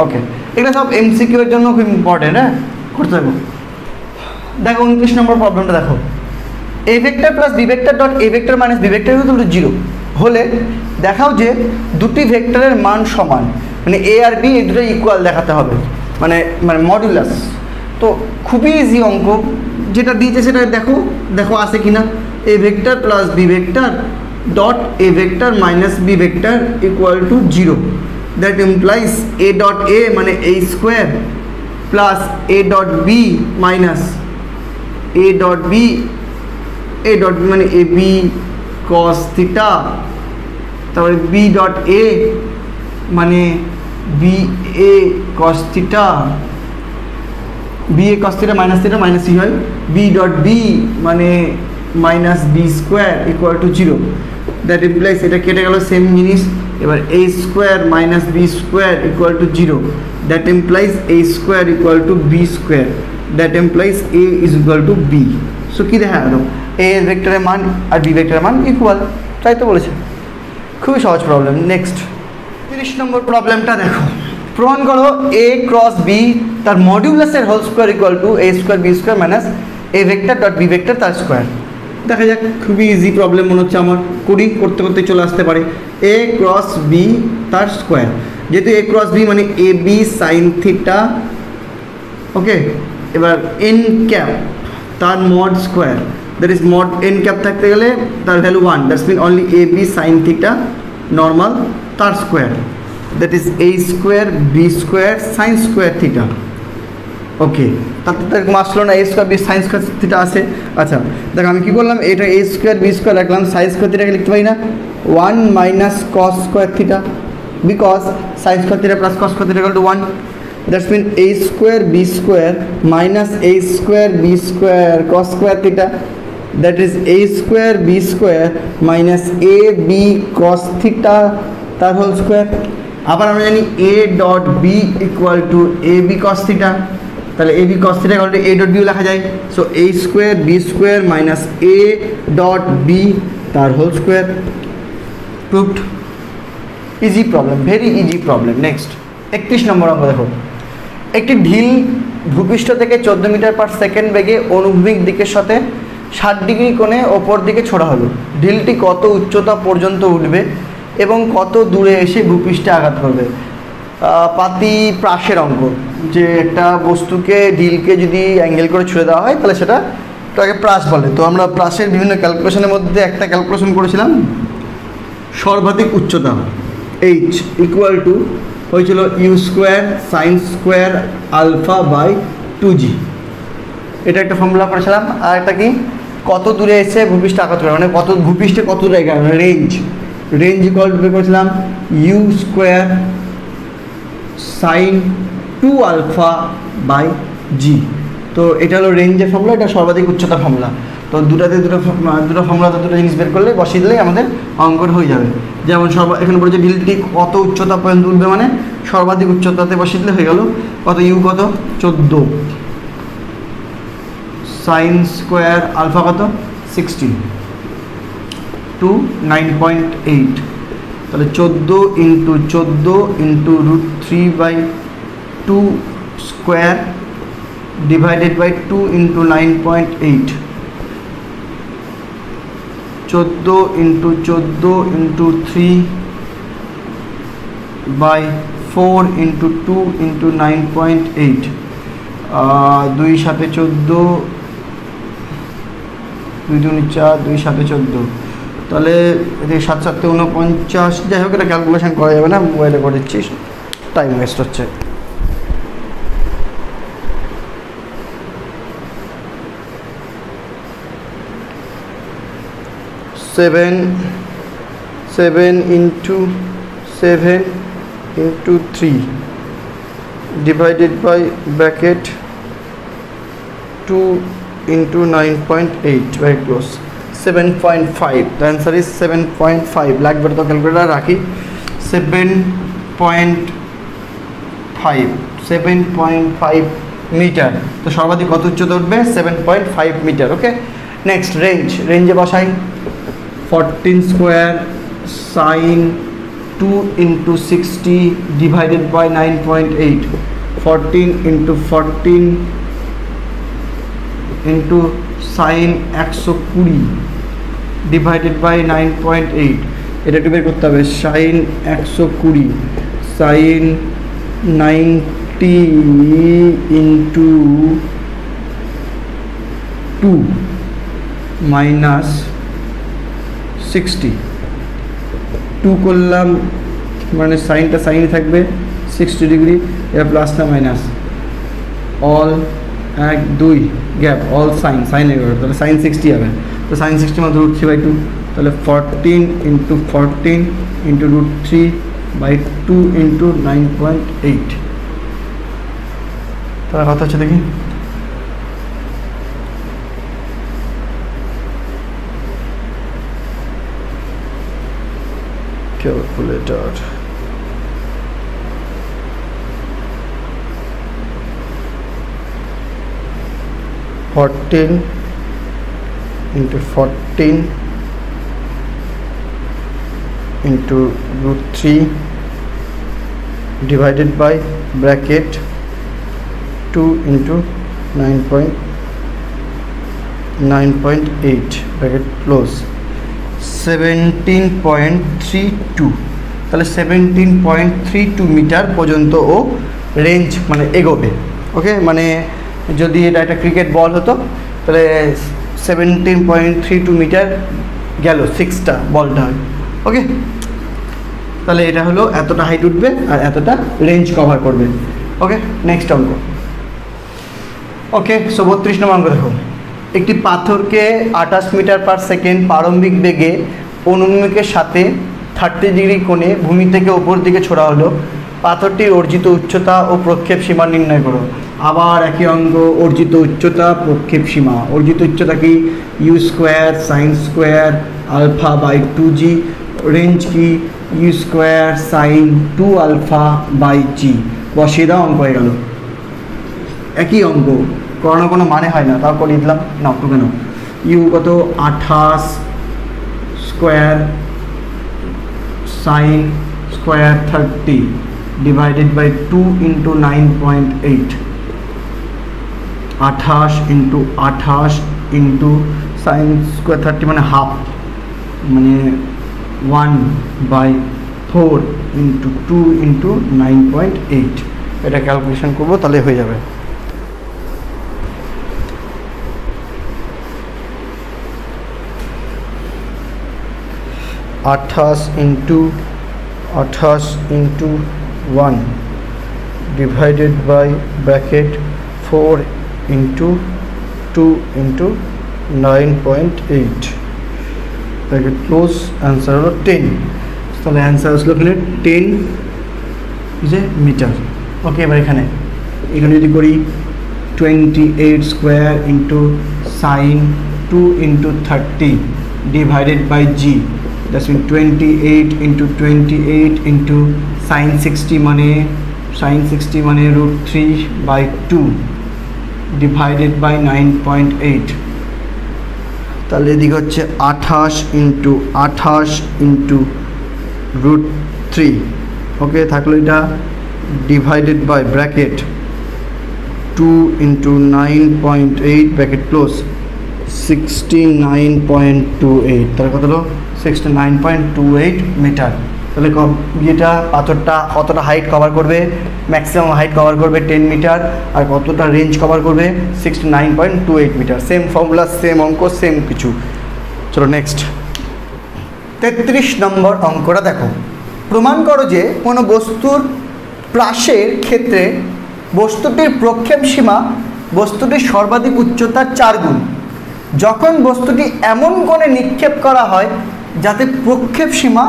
ওকে, এগুলো সব এমসিকিউ এর জন্য খুব ইম্পর্টেন্ট, হ্যাঁ করতে থাকো। দেখো 29 নম্বর প্রবলেমটা দেখো, A vector plus B vector dot A vector minus B vector equal to 0 হলে দেখাও যে দুটি ভেক্টরের মান সমান, মানে এ আর বি এই দুটো ইকুয়াল দেখাতে হবে, মানে মানে মডুলাস। তো খুবই ইজি অঙ্ক, যেটা দিয়েছে সেটা দেখো আসে কিনা। A vector plus B vector dot A vector minus B vector equal to 0, that implies a dot a মানে a square plus a dot b minus a dot b মানে এ বি কস থিটা, তারপরে b dot a মানে b এ cos theta minus theta minus c হয়, b dot b মানে minus b square equal to 0, that implies এটা কেটে গেল same জিনিস। এবার a square minus b square equal to 0, that implies a square equal to b square, that implies a is equal to b. So কী দেখা গেল, এ ভেক্টরের মান আর বি ভেক্টরের মান ইকুয়াল, তাই তো বলেছে। খুবই সহজ প্রবলেম। নেক্সট 30 নম্বর প্রবলেমটা দেখো, প্রমাণ করো এ ক্রস বি তার মডিউলাসের whole square equal to a square B square minus a vector dot B vector তার স্কোয়ার। দেখা যাক, খুবই ইজি প্রবলেম মনে হচ্ছে আমার, করতে করতে চলে আসতে পারে। এ ক্রস বি তার স্কোয়ার, যেহেতু এ ক্রস বি মানে a b sine theta, okay. এবার এন ক্যাপ তার mod square, that is mod n cap থাকতে গেলে তার value 1, that's mean only a b sine theta normal তার square, that is A square B square sine square theta, okay. তাতে তো এরকম আসলো না, a square b sine square theta আছে। আচ্ছা দেখো আমি কী করলাম, এটা এ স্কোয়ার বি স্কোয়ার রাখলাম, সাইন স্কোয়ার থিটাকে লিখতে পারি না 1 minus cos square theta, because sine square theta plus cos square theta equal to 1, that's mean A square B square minus A square B square cos square theta, that is A square B square minus A B cos theta তার whole square. আবার আমরা জানি A dot B equal to A B cos theta, তাহলে a B cos theta equal to a dot বিও লেখা যায়। So a square B square minus a dot b তার whole square, proved. Easy problem, very easy problem. Next 31 number অঙ্ক দেখো, একটি ঢিল ভূপৃষ্ঠ থেকে 14 মিটার পার সেকেন্ড বেগে অনুভূমিক দিকের সাথে 60 ডিগ্রি কোণে ওপর দিকে ছোড়া হলো। ঢিলটি কত উচ্চতা পর্যন্ত উঠবে এবং কত দূরে এসে ভূপৃষ্ঠে আঘাত করবে? পাতি প্রাসের অঙ্ক, যে একটা বস্তুকে ঢিলকে যদি অ্যাঙ্গেল করে ছুঁড়ে দেওয়া হয় তাহলে সেটাকে প্রাস বলে। তো আমরা প্রাসের বিভিন্ন ক্যালকুলেশনের মধ্যে একটা ক্যালকুলেশন করেছিলাম, সর্বাধিক উচ্চতা এইচ ইকুয়াল টু হয়েছিল U square sine square alpha by 2g, এটা একটা ফর্মুলা করেছিলাম। আর একটা কি, কত দূরে এসে ভূপৃষ্ঠে আঘাত করে, মানে কত ভূপৃষ্ঠে কত দূরে, রেঞ্জ ইকুয়াল টু করেছিলাম u square sine 2 alpha by g. তো এটা হলো রেঞ্জের ফর্মুলা, এটা সর্বাধিক উচ্চতা ফর্মুলা। তো দুটো ফর্মুলাতে দুটো জিনিস বের করলে বসিয়ে দিলেই আমাদের অঙ্কটা হয়ে যাবে। যেমন এখানে বলেছে ঢিলটি কত উচ্চতা পর্যন্ত উঠবে, মানে সর্বাধিক উচ্চতাতে বসিয়ে দিলে হয়ে গেল কত, ইউ কত 14 সাইন স্কোয়ার আলফা কত 16 টু 9.8, তাহলে 14 into 14 into √3/2 square divided by 2 into 9.8, 14 into 14 into 3/4 into 2 into 9.8, 2 7 14, 2 2 4, 2 7 14, তাহলে 7 7 49, যাই হোক এটা ক্যালকুলেশন করা যাবে না, মোবাইলে করে দিচ্ছি, টাইম ওয়েস্ট হচ্ছে। Seven into 7 into 3 divided by bracket 2 into 9.8 very close, 7.5. The answer is 7.5. Blackboard तो calculator राखी 7.5 मीटर। तो सर्वाधिक कत उच्चता उठबे 7.5 मीटर। ओके, नेक्स्ट रेंजे बसाई 14 square sine 2 into 60 divided by 9.8, 14 into 14 into sine 120 divided by 9.8, এটা একটু বের করতে হবে। সাইন 120 সাইন 90 ইন্টু 2 মাইনাস 60, 2 করলাম মানে সাইনটা সাইনই থাকবে 60 ডিগ্রি, এটা প্লাস না minus, all 1 2 gap, all sine এগারো, তাহলে সাইন 60 হবে। তো সাইন 60 মধ্যে √3/2, তাহলে 14 ইন্টু 14 ইন্টু √3 বাই 2 ইন্টু 9.8। তাহলে কথা হচ্ছে দেখি calculator, into 14 into root 3 divided by bracket 2 into 9.8 bracket close 17.32। তাহলে 17.32 মিটার পর্যন্ত ও রেঞ্জ মানে এগোবে। ওকে, মানে যদি এটা একটা ক্রিকেট বল হতো তাহলে 17.32 মিটার গেল 6টা বলটা। ওকে, তাহলে এটা হলো এতটা হাইট উঠবে আর এতটা রেঞ্জ কভার করবে। ওকে, নেক্সট অঙ্ক। ওকে, সো 32 নম্বর অঙ্ক দেখো। একটি পাথরকে 28 মিটার পার সেকেন্ড প্রারম্ভিক বেগে অনুভূমিকের সাথে 30 ডিগ্রি কোণে ভূমি থেকে ওপর দিকে ছোড়া হলো। পাথরটির অর্জিত উচ্চতা ও প্রক্ষেপ সীমা নির্ণয় করো। আবার একই অঙ্ক, অর্জিত উচ্চতা, প্রক্ষেপ সীমা। অর্জিত উচ্চতা কি? U square sine square alpha by 2g। Range কি? U square sine 2 alpha by g. বসিয়ে দাও, অঙ্ক হয়ে গেল। একই অঙ্ক, করানোর কোনো মানে হয় না, তাও করিয়ে দিলাম। না তো কেন, ইউ কত? 28 square sine square 30 divided by 2 into 9.8। 28 into 28 into sine square 30 মানে হাফ, মানে 1/4 ইন্টু 2 ইন্টু 9.8। এটা ক্যালকুলেশন করবো, তাহলে হয়ে যাবে। আঠাশ into 1 divided by bracket 4 into 2 into 9.8 bracket close. Answer হলো 10। তাহলে অ্যান্সার আসলো এখানে 10 মিটার। ওকে, এবার এখানে যদি করি 28 square into sine 2 into 30 divided by G, that's mean 28 into 28 into sine 60 মানে রুট 3/2 ডিভাইডেড বাই 9.8। তাহলে এদিকে হচ্ছে 28 ইন্টু রুট 3। ওকে, থাকলো এটা divided by bracket 2 into 9.8 bracket close 69.28। তাহলে কত হলো? 69.28 মিটার। তাহলে এটা পাথরটা কতটা হাইট কভার করবে? ম্যাক্সিমাম হাইট কভার করবে 10 মিটার, আর কতটা রেঞ্জ কভার করবে? 69.28 মিটার। সেম ফর্মুলা, সেম অঙ্ক, সেম কিছু। চলো নেক্সট 33 নম্বর অঙ্কটা দেখো। প্রমাণ করো যে কোনো বস্তুর প্রাসের ক্ষেত্রে বস্তুটির প্রক্ষেপ সীমা বস্তুটির সর্বাধিক উচ্চতার 4 গুণ যখন বস্তুটি এমন কোণে নিক্ষেপ করা হয় যাতে প্রক্ষেপ সীমা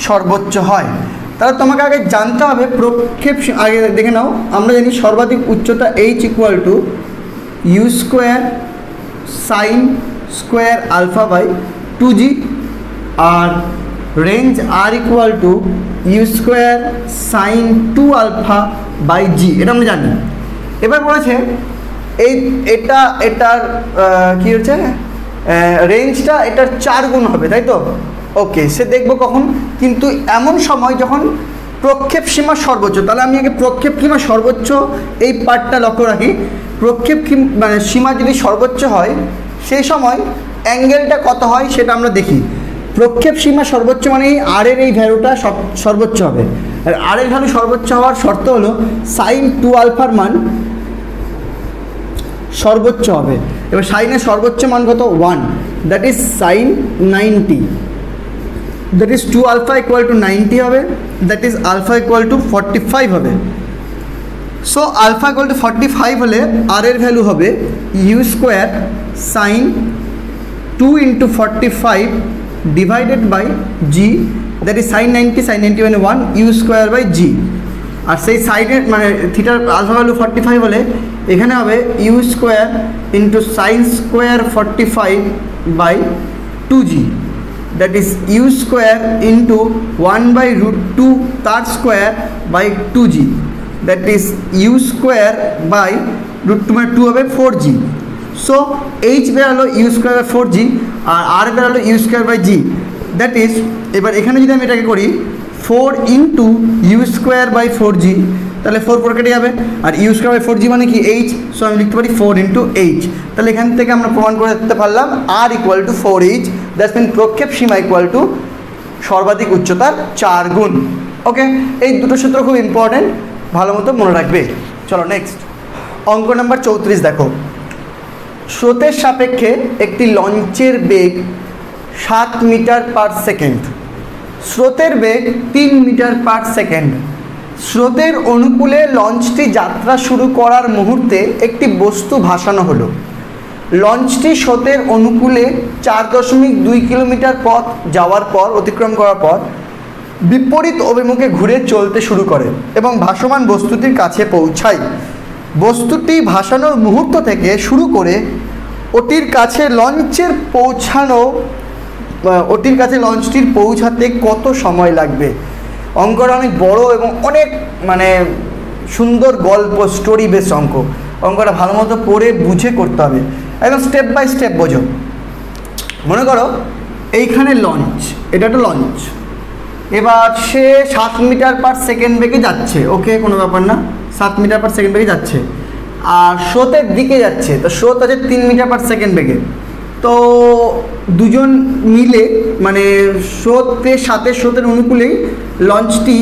সর্বোচ্চ হয়। তাহলে তোমাকে আগে জানতে হবে প্রক্ষেপ, আগে দেখে নাও। আমরা জানি সর্বাধিক উচ্চতা h equal to u square sine square alpha by 2g, আর range R equal to u square sine 2 alpha by g. এটা আমরা জানি। এবার বলেছে এটার কি হচ্ছে, রেঞ্জটা এটার 4 গুণ হবে, তাই তো? ওকে, সে দেখবো কখন? কিন্তু এমন সময় যখন প্রক্ষেপ সীমা সর্বোচ্চ। তাহলে আমি আগে প্রক্ষেপ সীমা সর্বোচ্চ এই পার্টটা লক্ষ্য রাখি। প্রক্ষেপ মানে সীমা যদি সর্বোচ্চ হয় সেই সময় অ্যাঙ্গেলটা কত হয় সেটা আমরা দেখি। প্রক্ষেপ সীমা সর্বোচ্চ মানে আর এর এই ভ্যালুটা সর্বোচ্চ হবে। আর আর এর ভ্যালু সর্বোচ্চ হওয়ার শর্ত হলো সাইন 2 আলফার মান সর্বোচ্চ হবে। এবার সাইনের সর্বোচ্চ মান কত? 1, that is sine 90, that is 2 alpha equal to 90 হবে, that is alpha equal to 45 হবে। সো আলফা ইকুয়াল টু 45 হলে আর এর ভ্যালু হবে you square sine 2 into 45 divided by G, that is sine 90 মানে 1 ইউ স্কোয়ার বাই জি। আর সেই সাইডের মানে থিটার আলফা ভ্যালু 45 হলে এখানে হবে you square into sine square 45 by 2g, that is u square into 1/√2 তার square by 2g, that is u square by √2 মানে 2 হবে 4g। সো এইচ বেরালো ইউ স্কোয়ার বাই 4g আর আর বেরালো u square by G, that is এবার এখানে যদি আমি এটাকে করি 4 into you square by 4g, তাহলে 4 পর কেটে যাবে, are you square by 4g মানে কি এইচ, সো আমি লিখতে পারি 4 ইন্টু এইচ। তাহলে এখান থেকে আমরা প্রমাণ করে দিতে পারলাম R equal to 4h, that's mean প্রক্ষেপ সীমা ইকুয়াল টু সর্বাধিক উচ্চতার 4 গুণ। ওকে, এই দুটো সূত্র খুব ইম্পর্টেন্ট, ভালো মতো মনে রাখবে। চলো নেক্সট অঙ্ক নাম্বার 34 দেখো। স্রোতের সাপেক্ষে একটি লঞ্চের বেগ 7 মিটার পার সেকেন্ড, স্রোতের বেগ 3 মিটার পার সেকেন্ড। স্রোতের অনুকূলে লঞ্চটি যাত্রা শুরু করার মুহূর্তে একটি বস্তু ভাসানো হলো। লঞ্চটি স্রোতের অনুকূলে 4.2 কিলোমিটার পথ যাওয়ার পর অতিক্রম করার পর বিপরীত অভিমুখে ঘুরে চলতে শুরু করে এবং ভাসমান বস্তুটির কাছে পৌঁছায়। বস্তুটি ভাসানোর মুহূর্ত থেকে শুরু করে ওটির কাছে লঞ্চটির পৌঁছাতে কত সময় লাগবে? অঙ্কটা অনেক বড় এবং অনেক মানে সুন্দর গল্প, স্টোরি বেস অঙ্ক। অঙ্কটা ভালো মতো পড়ে বুঝে করতে হবে, একদম স্টেপ বাই স্টেপ বোঝো। মনে করো এইখানে লঞ্চ, এটা একটা লঞ্চ, এবার সে 7 মিটার পার সেকেন্ড বেগে যাচ্ছে। ওকে, কোনো ব্যাপার না, 7 মিটার পার সেকেন্ড বেগে যাচ্ছে আর স্রোতের দিকে যাচ্ছে, তো স্রোত আছে 3 মিটার পার সেকেন্ড বেগে। তো দুজন মিলে মানে স্রোতের সাথে স্রোতের অনুকূলেই লঞ্চটি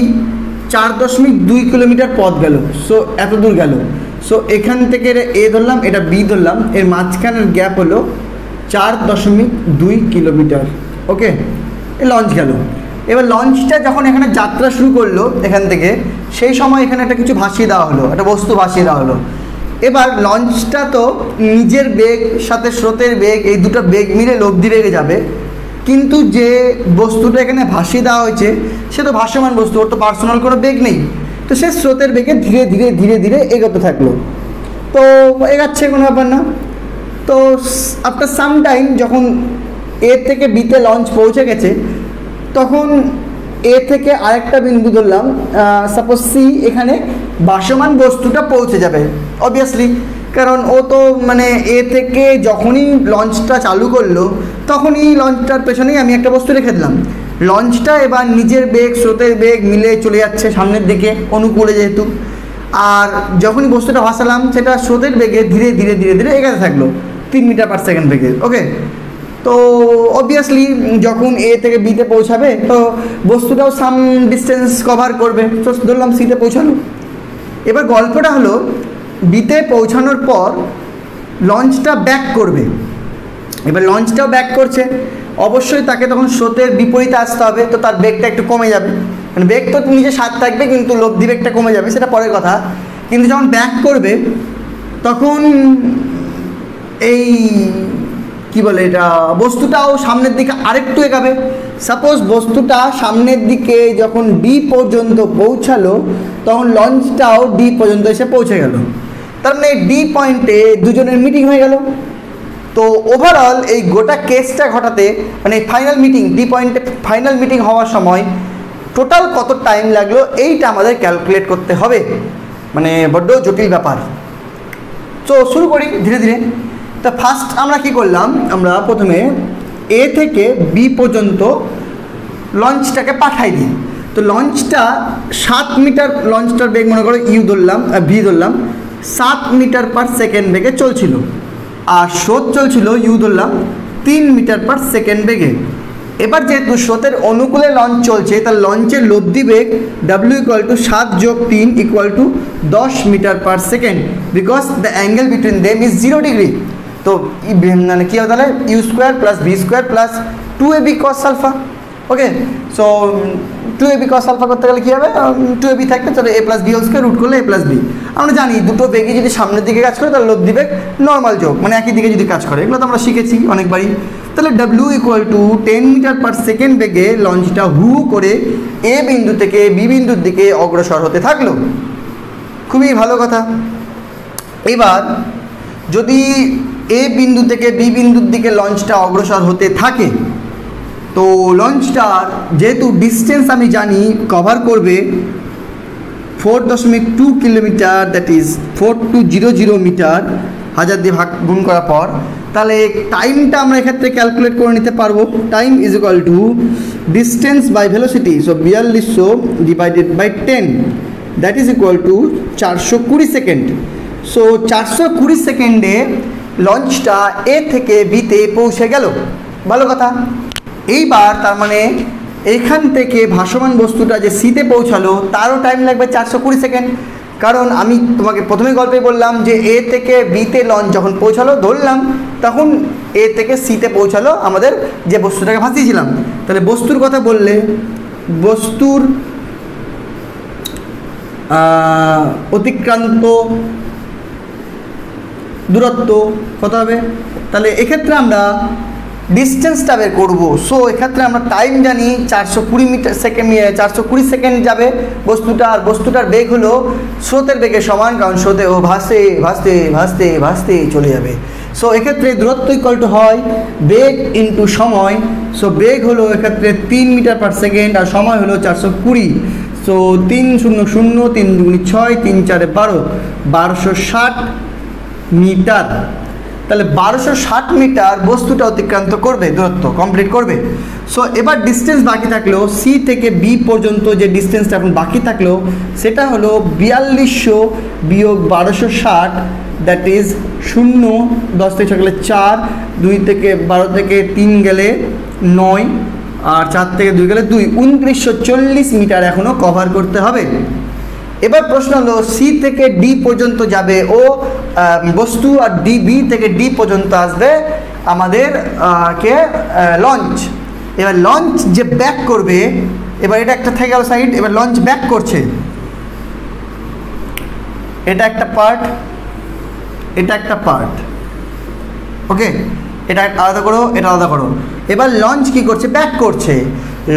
4.2 কিলোমিটার পথ গেল, সো এত দূর গেল। সো এখান থেকে এ ধরলাম, এটা বি ধরলাম, এর মাঝখানের গ্যাপ হলো 4.2 কিলোমিটার। ওকে, এ লঞ্চ গেল। এবার লঞ্চটা যখন এখানে যাত্রা শুরু করলো এখান থেকে, সেই সময় এখানে একটা কিছু ভাসিয়ে দেওয়া হলো, একটা বস্তু ভাসিয়ে দেওয়া হলো। এবার লঞ্চটা তো নিজের বেগ সাথে স্রোতের বেগ, এই দুটো বেগ মিলে লব্ধি বেগে যাবে, কিন্তু যে বস্তুটা এখানে ভাসিয়ে দেওয়া হয়েছে সে তো ভাসমান বস্তু, ওর তো পার্সোনাল কোনো বেগ নেই, তো সে স্রোতের বেগে ধীরে ধীরে ধীরে ধীরে এগোতে থাকলো। তো এগাচ্ছে, কোনো ব্যাপার না। তো আফটার সাম টাইম যখন এ থেকে বিতে লঞ্চ পৌঁছে গেছে, তখন এ থেকে আরেকটা বিন্দু ধরলাম, সাপোজ সি, এখানে ভাসমান বস্তুটা পৌঁছে যাবে অবভিয়াসলি, কারণ ও তো মানে এ থেকে যখনই লঞ্চটা চালু করলো তখনই লঞ্চটার পেছনেই আমি একটা বস্তু রেখে দিলাম। লঞ্চটা এবার নিজের বেগ স্রোতের বেগ মিলে চলে যাচ্ছে সামনের দিকে অনুকূলে যেহেতু, আর যখনই বস্তুটা ভাসালাম সেটা স্রোতের বেগে ধীরে ধীরে ধীরে ধীরে এগোতে থাকলো 3 মিটার পার সেকেন্ড বেগে। ওকে, তো অবভিয়াসলি যখন এ থেকে বিতে পৌঁছাবে তো বস্তুটাও সাম ডিস্টেন্স কভার করবে, তো ধরলাম সিতে পৌঁছালো। এবার গল্পটা হলো বিতে পৌঁছানোর পর লঞ্চটা ব্যাক করবে। এবার লঞ্চটাও ব্যাক করছে, অবশ্যই তাকে তখন স্রোতের বিপরীতে আসতে হবে, তো তার বেগটা একটু কমে যাবে, মানে বেগ তো নিজে সাথে থাকবে কিন্তু লব্ধি বেগটা কমে যাবে, সেটা পরের কথা। কিন্তু যখন ব্যাক করবে তখন এই কি বলে এটা, বস্তুটাও সামনের দিকে আরেকটু এগাবে। সাপোজ বস্তুটা সামনের দিকে যখন ডি পর্যন্ত পৌঁছালো তখন লঞ্চটাও ডি পর্যন্ত এসে পৌঁছে গেল, তার মানে ডি পয়েন্টে দুজনের মিটিং হয়ে গেল। তো ওভারঅল এই গোটা কেসটা ঘটাতে মানে ফাইনাল মিটিং, ডি পয়েন্টে ফাইনাল মিটিং হওয়ার সময় টোটাল কত টাইম লাগলো এইটা আমাদের ক্যালকুলেট করতে হবে, মানে বড্ড জটিল ব্যাপার। তো শুরু করি ধীরে ধীরে। তা ফার্স্ট আমরা কি করলাম, আমরা প্রথমে এ থেকে বি পর্যন্ত লঞ্চটাকে পাঠাই দিই। তো লঞ্চটা 7 মিটার, লঞ্চটার বেগ মনে করো ইউ ধরলাম, ভি ধরলাম, 7 মিটার পার সেকেন্ড বেগে চলছিল, আর স্রোত চলছিল ইউ ধরলাম 3 মিটার পার সেকেন্ড বেগে। এবার যেহেতু স্রোতের অনুকূলে লঞ্চ চলছে, তার লঞ্চের লব্ধি বেগ W = 7 + 3 = 10 metre per second, because the angle between them is 0 degree. তো মানে কী হবে তাহলে U square plus V square plus 2ab cos alpha. Okay. So 2ab cos alpha করতে গেলে কী হবে, 2ab থাকবে, তাহলে a plus B whole square root করলে a প্লাস বি। আমরা জানি দুটো বেগই যদি সামনের দিকে কাজ করে তাহলে লব্ধি বেগ নর্মাল যোগ, মানে একই দিকে যদি কাজ করে, এগুলো তো আমরা শিখেছি অনেকবারই। তাহলে w equal to 10 metre per second বেগে লঞ্চটা হু করে এ বিন্দু থেকে বি বিন্দুর দিকে অগ্রসর হতে থাকলো। খুবই ভালো কথা। এবার যদি এ বিন্দু থেকে বি বিন্দুর দিকে লঞ্চটা অগ্রসর হতে থাকে, তো লঞ্চটার যেহেতু ডিস্টেন্স আমি জানি কভার করবে 4.2 কিলোমিটার, দ্যাট ইজ 4200 মিটার, 1000 দিয়ে গুণ করার পর, তাহলে টাইমটা আমরা এক্ষেত্রে ক্যালকুলেট করে নিতে পারবো। Time is equal to distance by velocity, so 4200 divided by 10, that is equal to 420 second. So 420 সেকেন্ডে লঞ্চটা এ থেকে বিতে পৌঁছে গেল। ভালো কথা। এইবার তার মানে এইখান থেকে ভাসমান বস্তুটা যে সিতে পৌঁছালো তারও টাইম লাগবে 420 সেকেন্ড, কারণ আমি তোমাকে প্রথমে গল্পে বললাম যে এ থেকে বিতে লঞ্চ যখন পৌঁছালো ধরলাম, তখন এ থেকে সিতে পৌঁছালো আমাদের যে বস্তুটাকে ভাসিয়েছিলাম। তাহলে বস্তুর কথা বললে বস্তুর অতিক্রান্ত দূরত্ব কত হবে, তাহলে এক্ষেত্রে আমরা ডিস্টেন্সটা বের করবো। সো এক্ষেত্রে আমরা টাইম জানি 420 সেকেন্ড যাবে বস্তুটা, আর বস্তুটার বেগ হলো স্রোতের বেগের সমান, কারণ স্রোতে ও ভাসতে ভাসতে ভাসতে ভাসতে চলে যাবে। সো এক্ষেত্রে দূরত্ব ইকুয়াল টু হয় বেগ ইন্টু সময়। সো বেগ হলো এক্ষেত্রে 3 মিটার পার সেকেন্ড আর সময় হলো 420। So 3 0 0 3 2 6 3 4 12, 1260 metre. তাহলে 1260 মিটার বস্তুটা অতিক্রান্ত করবে, দূরত্ব কমপ্লিট করবে। সো এবার ডিস্টেন্স বাকি থাকলো সি থেকে বি পর্যন্ত, যে ডিস্টেন্সটা এখন বাকি থাকলো সেটা হলো 4200 বিয়োগ 1260, দ্যাট ইজ 0, 10 থেকে 6 গেলে 4, 2 থেকে 12 থেকে 3 গেলে 9, আর 4 থেকে 2 গেলে 2, 2940 মিটার এখনও কভার করতে হবে। এবার প্রশ্ন হলো সি থেকে ডি পর্যন্ত যাবে ও বস্তু, আর বি থেকে ডি পর্যন্ত আসবে আমাদের কে লঞ্চ। এবার লঞ্চ যে ব্যাক করবে, এবার এটা একটা থেকে গেল সাইড, এবার লঞ্চ ব্যাক করছে, এটা একটা পার্ট, এটা একটা পার্ট, ওকে, এটা আলাদা করো, এটা আলাদা করো। এবার লঞ্চ কি করছে, ব্যাক করছে।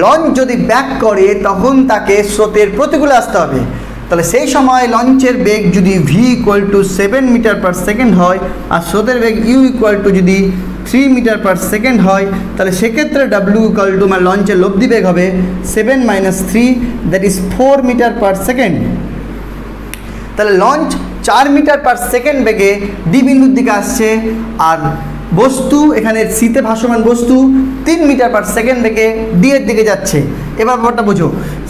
লঞ্চ যদি ব্যাক করে তখন তাকে স্রোতের প্রতিকূলে আসতে হবে। তাহলে সেই সময় লঞ্চের বেগ যদি V equal to 7 metre per second হয় আর স্রোতের বেগ ইউ ইকুয়াল টু যদি 3 মিটার পার সেকেন্ড হয়, তাহলে সেক্ষেত্রে ডাব্লিউ ইকুয়াল টু মানে লঞ্চের লব্ধি বেগ হবে 7 - 3, that is 4 metre per second. তাহলে লঞ্চ 4 মিটার পার সেকেন্ড বেগে ডি বিন্দুর দিকে আসছে, আর বস্তু এখানে সিতে ভাসমান বস্তু 3 মিটার পার সেকেন্ড বেগে ডি এর দিকে যাচ্ছে। এবার ব্যাপারটা বুঝো,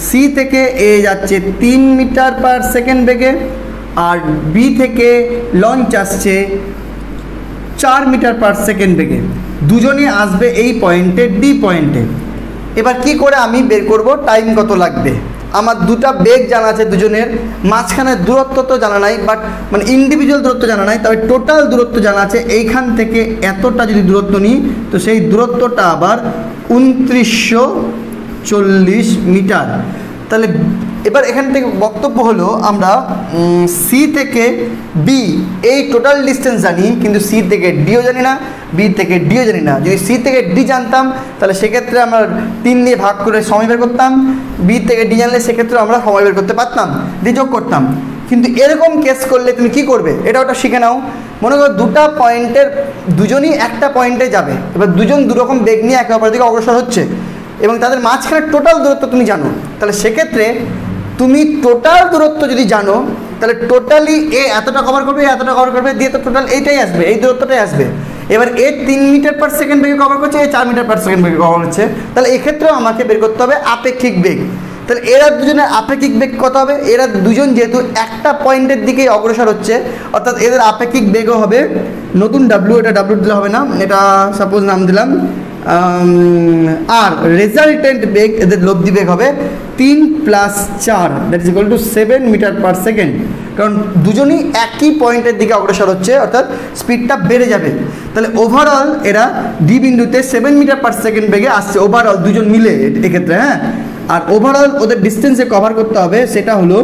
সি থেকে এ যাচ্ছে 3 মিটার পার সেকেন্ড বেগে, আর বি থেকে লঞ্চ আসছে 4 মিটার পার সেকেন্ড বেগে। দুজনে আসবে এই পয়েন্টে, ডি পয়েন্টে। এবার কি করে আমি বের করব টাইম কত লাগবে। আমার দুটা বেগ জানা আছে দুজনের, মাঝখানের দূরত্ব তো জানা নাই, বাট মানে ইন্ডিভিজুয়াল দূরত্ব জানা নাই, তবে টোটাল দূরত্ব জানা আছে। এইখান থেকে এতটা যদি দূরত্ব নিই তো সেই দূরত্বটা আবার 2940 মিটার। তাহলে এবার এখান থেকে বক্তব্য হলো আমরা সি থেকে বি এই টোটাল ডিস্টেন্স জানি, কিন্তু সি থেকে ডিও জানি না, বি থেকে ডিও জানি না। যদি সি থেকে ডি জানতাম তাহলে সেক্ষেত্রে আমরা 3 দিয়ে ভাগ করে সময় বের করতাম, বি থেকে ডি জানলে সেক্ষেত্রে আমরা সময় বের করতে পারতাম, দিয়ে যোগ করতাম। কিন্তু এরকম কেস করলে তুমি কি করবে, এটা ওটা শিখে নাও। মনে করো দুটা পয়েন্টের দুজনই একটা পয়েন্টে যাবে, এবার দুজন দুরকম বেগ নিয়ে একে অপরের দিকে অগ্রসর হচ্ছে এবং তাদের মাঝখানে টোটাল দূরত্ব তুমি জানো। তাহলে সেক্ষেত্রে তুমি টোটাল দূরত্ব যদি জানো তাহলে টোটালি এ এতটা কভার করবে, এতটা কভার করবে, দিয়ে তো টোটাল এইটাই আসবে, এই দূরত্বটাই আসবে। এবার এ 3 মিটার পার সেকেন্ড বেগে কভার করছে, এ 4 মিটার পার সেকেন্ড বেগে কভার করছে, তাহলে এক্ষেত্রেও আমাকে বের করতে হবে আপেক্ষিক বেগ। তাহলে এরা দুজনের আপেক্ষিক বেগ কত হবে, এরা দুজন যেহেতু একটা পয়েন্টের দিকেই অগ্রসর হচ্ছে, অর্থাৎ এদের আপেক্ষিক বেগও হবে নতুন ডাব্লিউ, এটা ডাব্লিউ দিলে হবে না, এটা সাপোজ নাম দিলাম আর রেজাল্টেন্ট বেগ, এদের লব্ধি বেগ হবে 3 + 4, that is equal to 7 metre per second. কারণ দুজনই একই পয়েন্টের দিকে অগ্রসর হচ্ছে, অর্থাৎ স্পিডটা বেড়ে যাবে। তাহলে ওভারঅল এরা ডি বিন্দুতে 7 মিটার পার সেকেন্ড বেগে আসছে ওভারঅল দুজন মিলে এক্ষেত্রে, হ্যাঁ। আর ওভারঅল ওদের ডিস্টেন্সে কভার করতে হবে সেটা হলো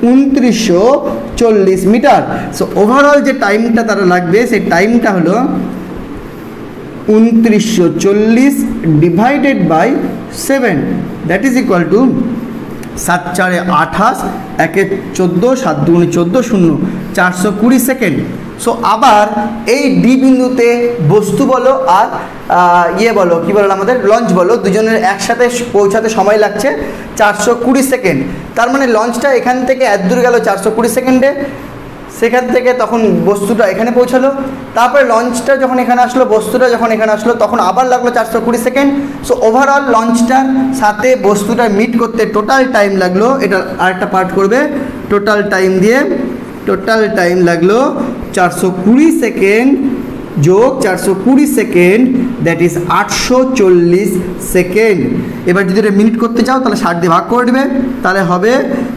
2940 মিটার। সো ওভারঅল যে টাইমটা তারা লাগবে সেই টাইমটা হলো 2940 divided by 7, that is equal to 7 4 28, 1 14, 7 2 14, 0 420 second. So আবার এই ডি বিন্দুতে বস্তু বলো আর বলো কী বলো আমাদের লঞ্চ বলো, দুজনের একসাথে পৌঁছাতে সময় লাগছে 420 সেকেন্ড। তার মানে লঞ্চটা এখান থেকে এত দূর গেল 420 সেকেন্ডে, সেখান থেকে তখন বস্তুটা এখানে পৌঁছালো, তারপরে লঞ্চটা যখন এখানে আসলো, বস্তুটা যখন এখানে আসলো, তখন আবার লাগলো 420 সেকেন্ড। সো ওভারঅল লঞ্চটার সাথে বস্তুটা মিট করতে টোটাল টাইম লাগলো, এটা আরেকটা পার্ট করবে টোটাল টাইম দিয়ে, টোটাল টাইম লাগলো 420 সেকেন্ড যোগ 420 সেকেন্ড, দ্যাট ইজ 840 সেকেন্ড। এবার যদি এটা মিনিট করতে চাও তাহলে 60 দিয়ে ভাগ করে দেবে, তাহলে হবে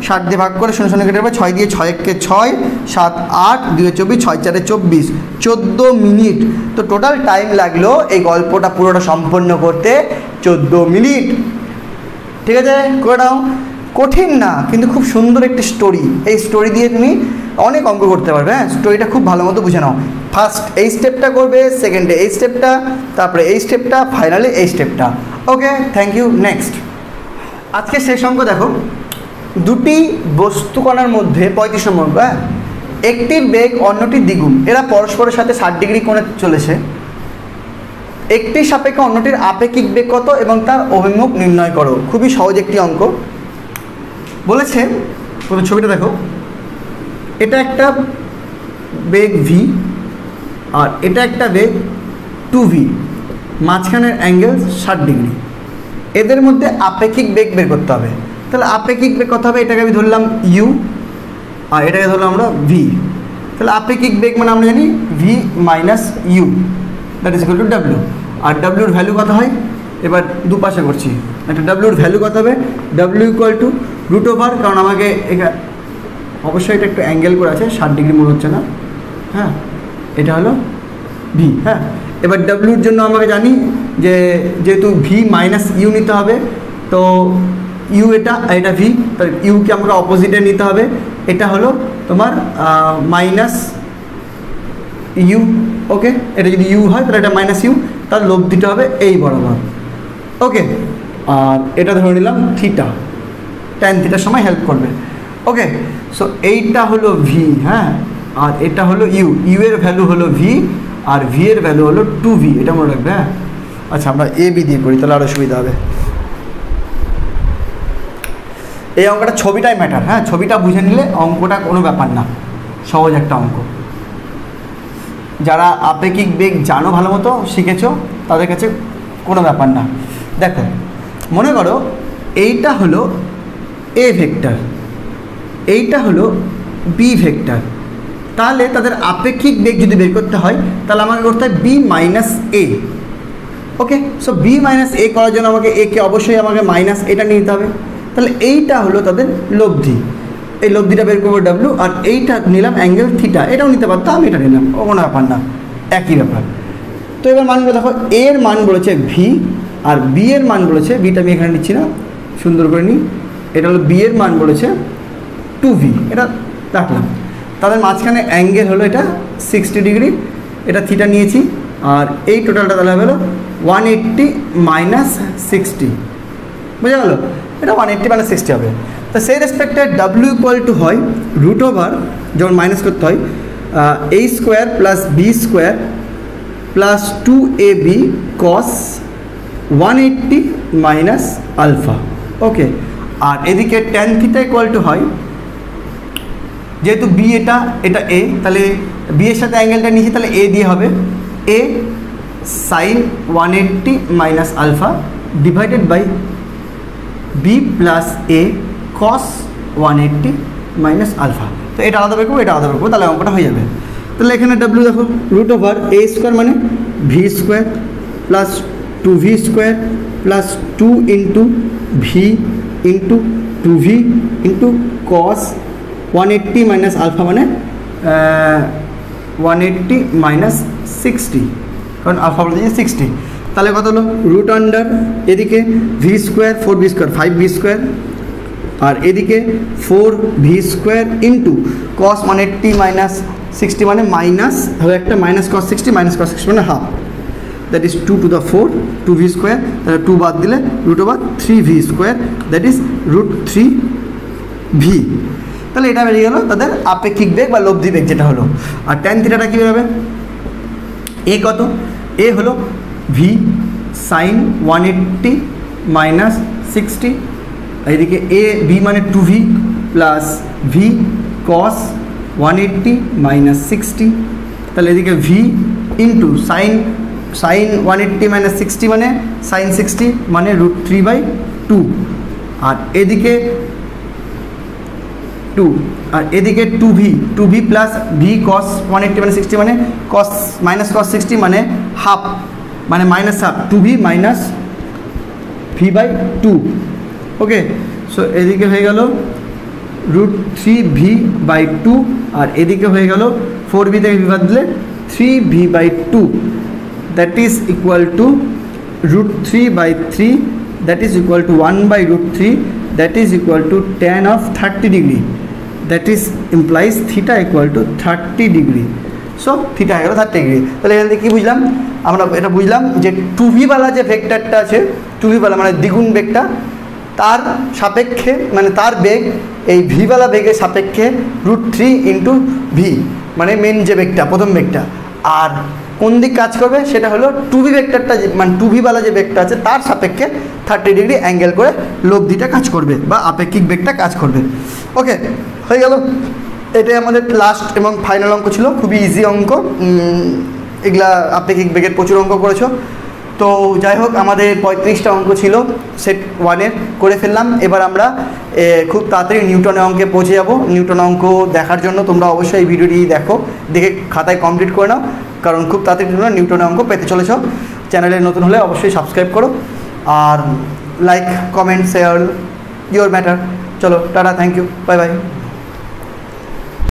60 দিয়ে ভাগ করে 0 0 কেটে দেবে, 6 দিয়ে 6 1 6, 7 8, 2 24, 6 4 24, 14 মিনিট। তো টোটাল টাইম লাগলো এই গল্পটা পুরোটা সম্পন্ন করতে 14 মিনিট। ঠিক আছে, করে নাও। কঠিন না, কিন্তু খুব সুন্দর একটি স্টোরি। এই স্টোরি দিয়ে তুমি অনেক অঙ্ক করতে পারবে। হ্যাঁ, স্টোরিটা খুব ভালো মতো বুঝে নাও। ফার্স্ট এই স্টেপটা করবে, সেকেন্ডে এই স্টেপটা, তারপরে এই স্টেপটা, ফাইনালি এই স্টেপটা। ওকে, থ্যাংক ইউ। নেক্সট, আজকে শেষ অঙ্ক দেখো, দুটি বস্তুকণার মধ্যে 35 নম্বর অঙ্ক। হ্যাঁ, একটির বেগ অন্যটির দ্বিগুণ, এরা পরস্পরের সাথে 60 ডিগ্রি কোণে চলেছে। একটির সাপেক্ষে অন্যটির আপেক্ষিক বেগ কত এবং তার অভিমুখ নির্ণয় করো। খুবই সহজ একটি অঙ্ক বলেছে। প্রথম ছবিটা দেখো, এটা একটা বেগ ভি আর এটা একটা বেগ 2v, মাঝখানের অ্যাঙ্গেল 60 ডিগ্রি। এদের মধ্যে আপেক্ষিক বেগ বের করতে হবে। তাহলে আপেক্ষিক বেগ কত হবে? এটাকে আমি ধরলাম ইউ আর এটাকে ধরলাম আমরা ভি। তাহলে আপেক্ষিক বেগ মানে আমরা জানি v minus u, that is equal to ডাব্লিউ। আর ডাব্লিউর ভ্যালু কত হয়? এবার দুপাশে করছি, একটা ডাব্লিউর ভ্যালু কত হবে? W equal to root over, কারণ আমাকে এখানে অবশ্যই এটা একটু অ্যাঙ্গেল করে আছে, 60 ডিগ্রি মনে হচ্ছে না। হ্যাঁ, এটা হলো ভি। হ্যাঁ, এবার ডাব্লিউর জন্য আমাকে জানি যে যেহেতু ভি মাইনাস ইউ নিতে হবে, তো ইউ এটা ভি, তাহলে ইউকে আমরা অপোজিটে নিতে হবে। এটা হলো তোমার মাইনাস ইউ। ওকে, এটা যদি ইউ হয় তাহলে এটা মাইনাস ইউ, তার লোভ দিতে হবে এই বরাবর। ওকে, আর এটা ধরে নিলাম থিটা, ট্যান থিটার সময় হেল্প করবে। ওকে, সো এইটা হলো ভি। হ্যাঁ, আর এটা হলো ইউ। ইউ এর ভ্যালু হলো ভি আর ভি এর ভ্যালু হলো 2v, এটা মনে রাখবে। হ্যাঁ, আচ্ছা, আমরা এ বি দিয়ে করি তাহলে আরও সুবিধা হবে। এই অঙ্কটা ছবিটাই ম্যাটার। হ্যাঁ, ছবিটা বুঝে নিলে অঙ্কটা কোনো ব্যাপার না, সহজ একটা অঙ্ক। যারা আপেক্ষিক বেগ জানো, ভালো মতো শিখেছো, তাদের কাছে কোনো ব্যাপার না। দেখো, মনে করো এইটা হলো এ ভেক্টর, এইটা হলো বি ভেক্টর। তাহলে তাদের আপেক্ষিক বেগ যদি বের করতে হয় তাহলে আমাকে করতে হয় বি মাইনাস এ। ওকে, সো বি মাইনাস এ করার জন্য আমাকে একে অবশ্যই আমাকে মাইনাস এটা নিতে হবে। তাহলে এইটা হলো তাদের লব্ধি, এই লব্ধিটা বের করবো ডাব্লিউ, আর এইটা নিলাম অ্যাঙ্গেল থিটা, এটাও নিতে পারতাম, আমি এটা নিলাম, কোনো ব্যাপার না, একই ব্যাপার। তো এবার মানগুলো দেখো, এর মান বলেছে ভি আর বি এর মান বলেছে, বিটা আমি এখানে নিচ্ছি না, সুন্দর করে নিই, এটা হলো বি এর মান বলেছে 2v, এটা রাখলাম। তাদের মাঝখানে অ্যাঙ্গেল হলো এটা 60 ডিগ্রি, এটা থিটা নিয়েছি, আর এই টোটালটা তাহলে হলো 180 মাইনাস 60, বুঝে গেল? এটা 180 মাইনাস 60 হবে। তো সেই রেসপেক্টে ডাব্লিউ ইকুয়াল টু হয় রুট ওভার, যখন মাইনাস করতে হয়, a square plus B square plus 2ab cos 180 minus alpha. Okay, আর এদিকে ট্যান থিটা ইকুয়াল টু হয়, যেহেতু বি এটা এ, তাহলে বি এর সাথে অ্যাঙ্গেলটা নিয়েছি, তাহলে এ দিয়ে হবে a sine 180 minus alpha divided by b plus a cos 180 minus alpha. তো এটা আলাদা বের করবো, এটা আলাদা বের করবো, তাহলে অঙ্কটা হয়ে যাবে। তাহলে এখানে ডাব্লিউ দেখো, রুট ওভার এ স্কোয়ার মানে V square plus 2v square plus 2 into V into 2v into cos 180 minus alpha মানে 180 মাইনাস 60, কারণ আলফা বলে দিয়েছে 60। তাহলে কত হলো রুট আন্ডার এদিকে v square 4 v square 5 v square, আর এদিকে 4 v square into cos 180 minus 60 মানে মাইনাস হবে একটা মাইনাস কস 60 মাইনাস কস 60 মানে half, that is 2 to the 4 2 V square, তাহলে 2 বাদ দিলে root over 3 V square, that is root 3 V. তাহলে এটা বেরিয়ে গেল তাদের আপেক্ষিক বেগ বা লব্ধি বেগ যেটা হলো। আর ট্যান থিটাটা কী বেরোবে, এ কত, এ হলো ভি সাইন 180 মাইনাস 60, এদিকে এ ভি মানে 2v প্লাস ভি কস 180 মাইনাস 60, তাহলে এদিকে ভি ইন্টু সাইন 180 মাইনাস 60 মানে সাইন 60 মানে রুট 3/2, আর এদিকে 2, আর এদিকে 2v প্লাস ভি কস 180 মানে 60 মানে কস মাইনাস কস 60 মানে হাফ মানে minus half 2v minus v/2। ওকে, সো এদিকে হয়ে গেল রুট 3v/2, আর এদিকে হয়ে গেল 4v থেকে ভি বাদ দিলে 3v/2, that is equal to root 3/3, that is equal to 1/√3, that is equal to tan of 30 degree, that is implies theta equal to 30 degree. So theta হয়ে গেল 30 ডিগ্রি। তাহলে এখান থেকে কী বুঝলাম, আমরা এটা বুঝলাম যে 2v-ওয়ালা যে ভেক্টরটা আছে, 2v-ওয়ালা মানে দ্বিগুণ বেগটা, তার সাপেক্ষে মানে তার বেগ এই ভি-ওয়ালা বেগের সাপেক্ষে রুট 3 ইন্টু ভি মানে মেন যে বেগটা প্রথম বেগটা, আর কোন দিক কাজ করবে সেটা হলো 2v ভেক্টরটা মানে 2v-ওয়ালা যে বেগটা আছে তার সাপেক্ষে 30 ডিগ্রি অ্যাঙ্গেল করে লব্ধিটা কাজ করবে বা আপেক্ষিক বেগটা কাজ করবে। ওকে, হয়ে গেল। এটাই আমাদের লাস্ট এবং ফাইনাল অঙ্ক ছিল, খুবই ইজি অঙ্ক। এগুলা আপেক্ষিক বেগের প্রচুর অঙ্ক করেছো। তো যাই হোক, আমাদের 35টা অঙ্ক ছিল সেট 1-এর করে ফেললাম। এবার আমরা খুব তাড়াতাড়ি নিউটনের অঙ্কে পৌঁছে যাব। নিউটন অঙ্ক দেখার জন্য তোমরা অবশ্যই এই ভিডিওটি দেখো, দেখে খাতায় কমপ্লিট করে নাও, কারণ খুব তাড়াতাড়ি তোমরা নিউটনের অঙ্ক পেতে চলেছ। চ্যানেলে নতুন হলে অবশ্যই সাবস্ক্রাইব করো, আর like comment share your matter. চলো টাটা, থ্যাংক ইউ, বাই বাই।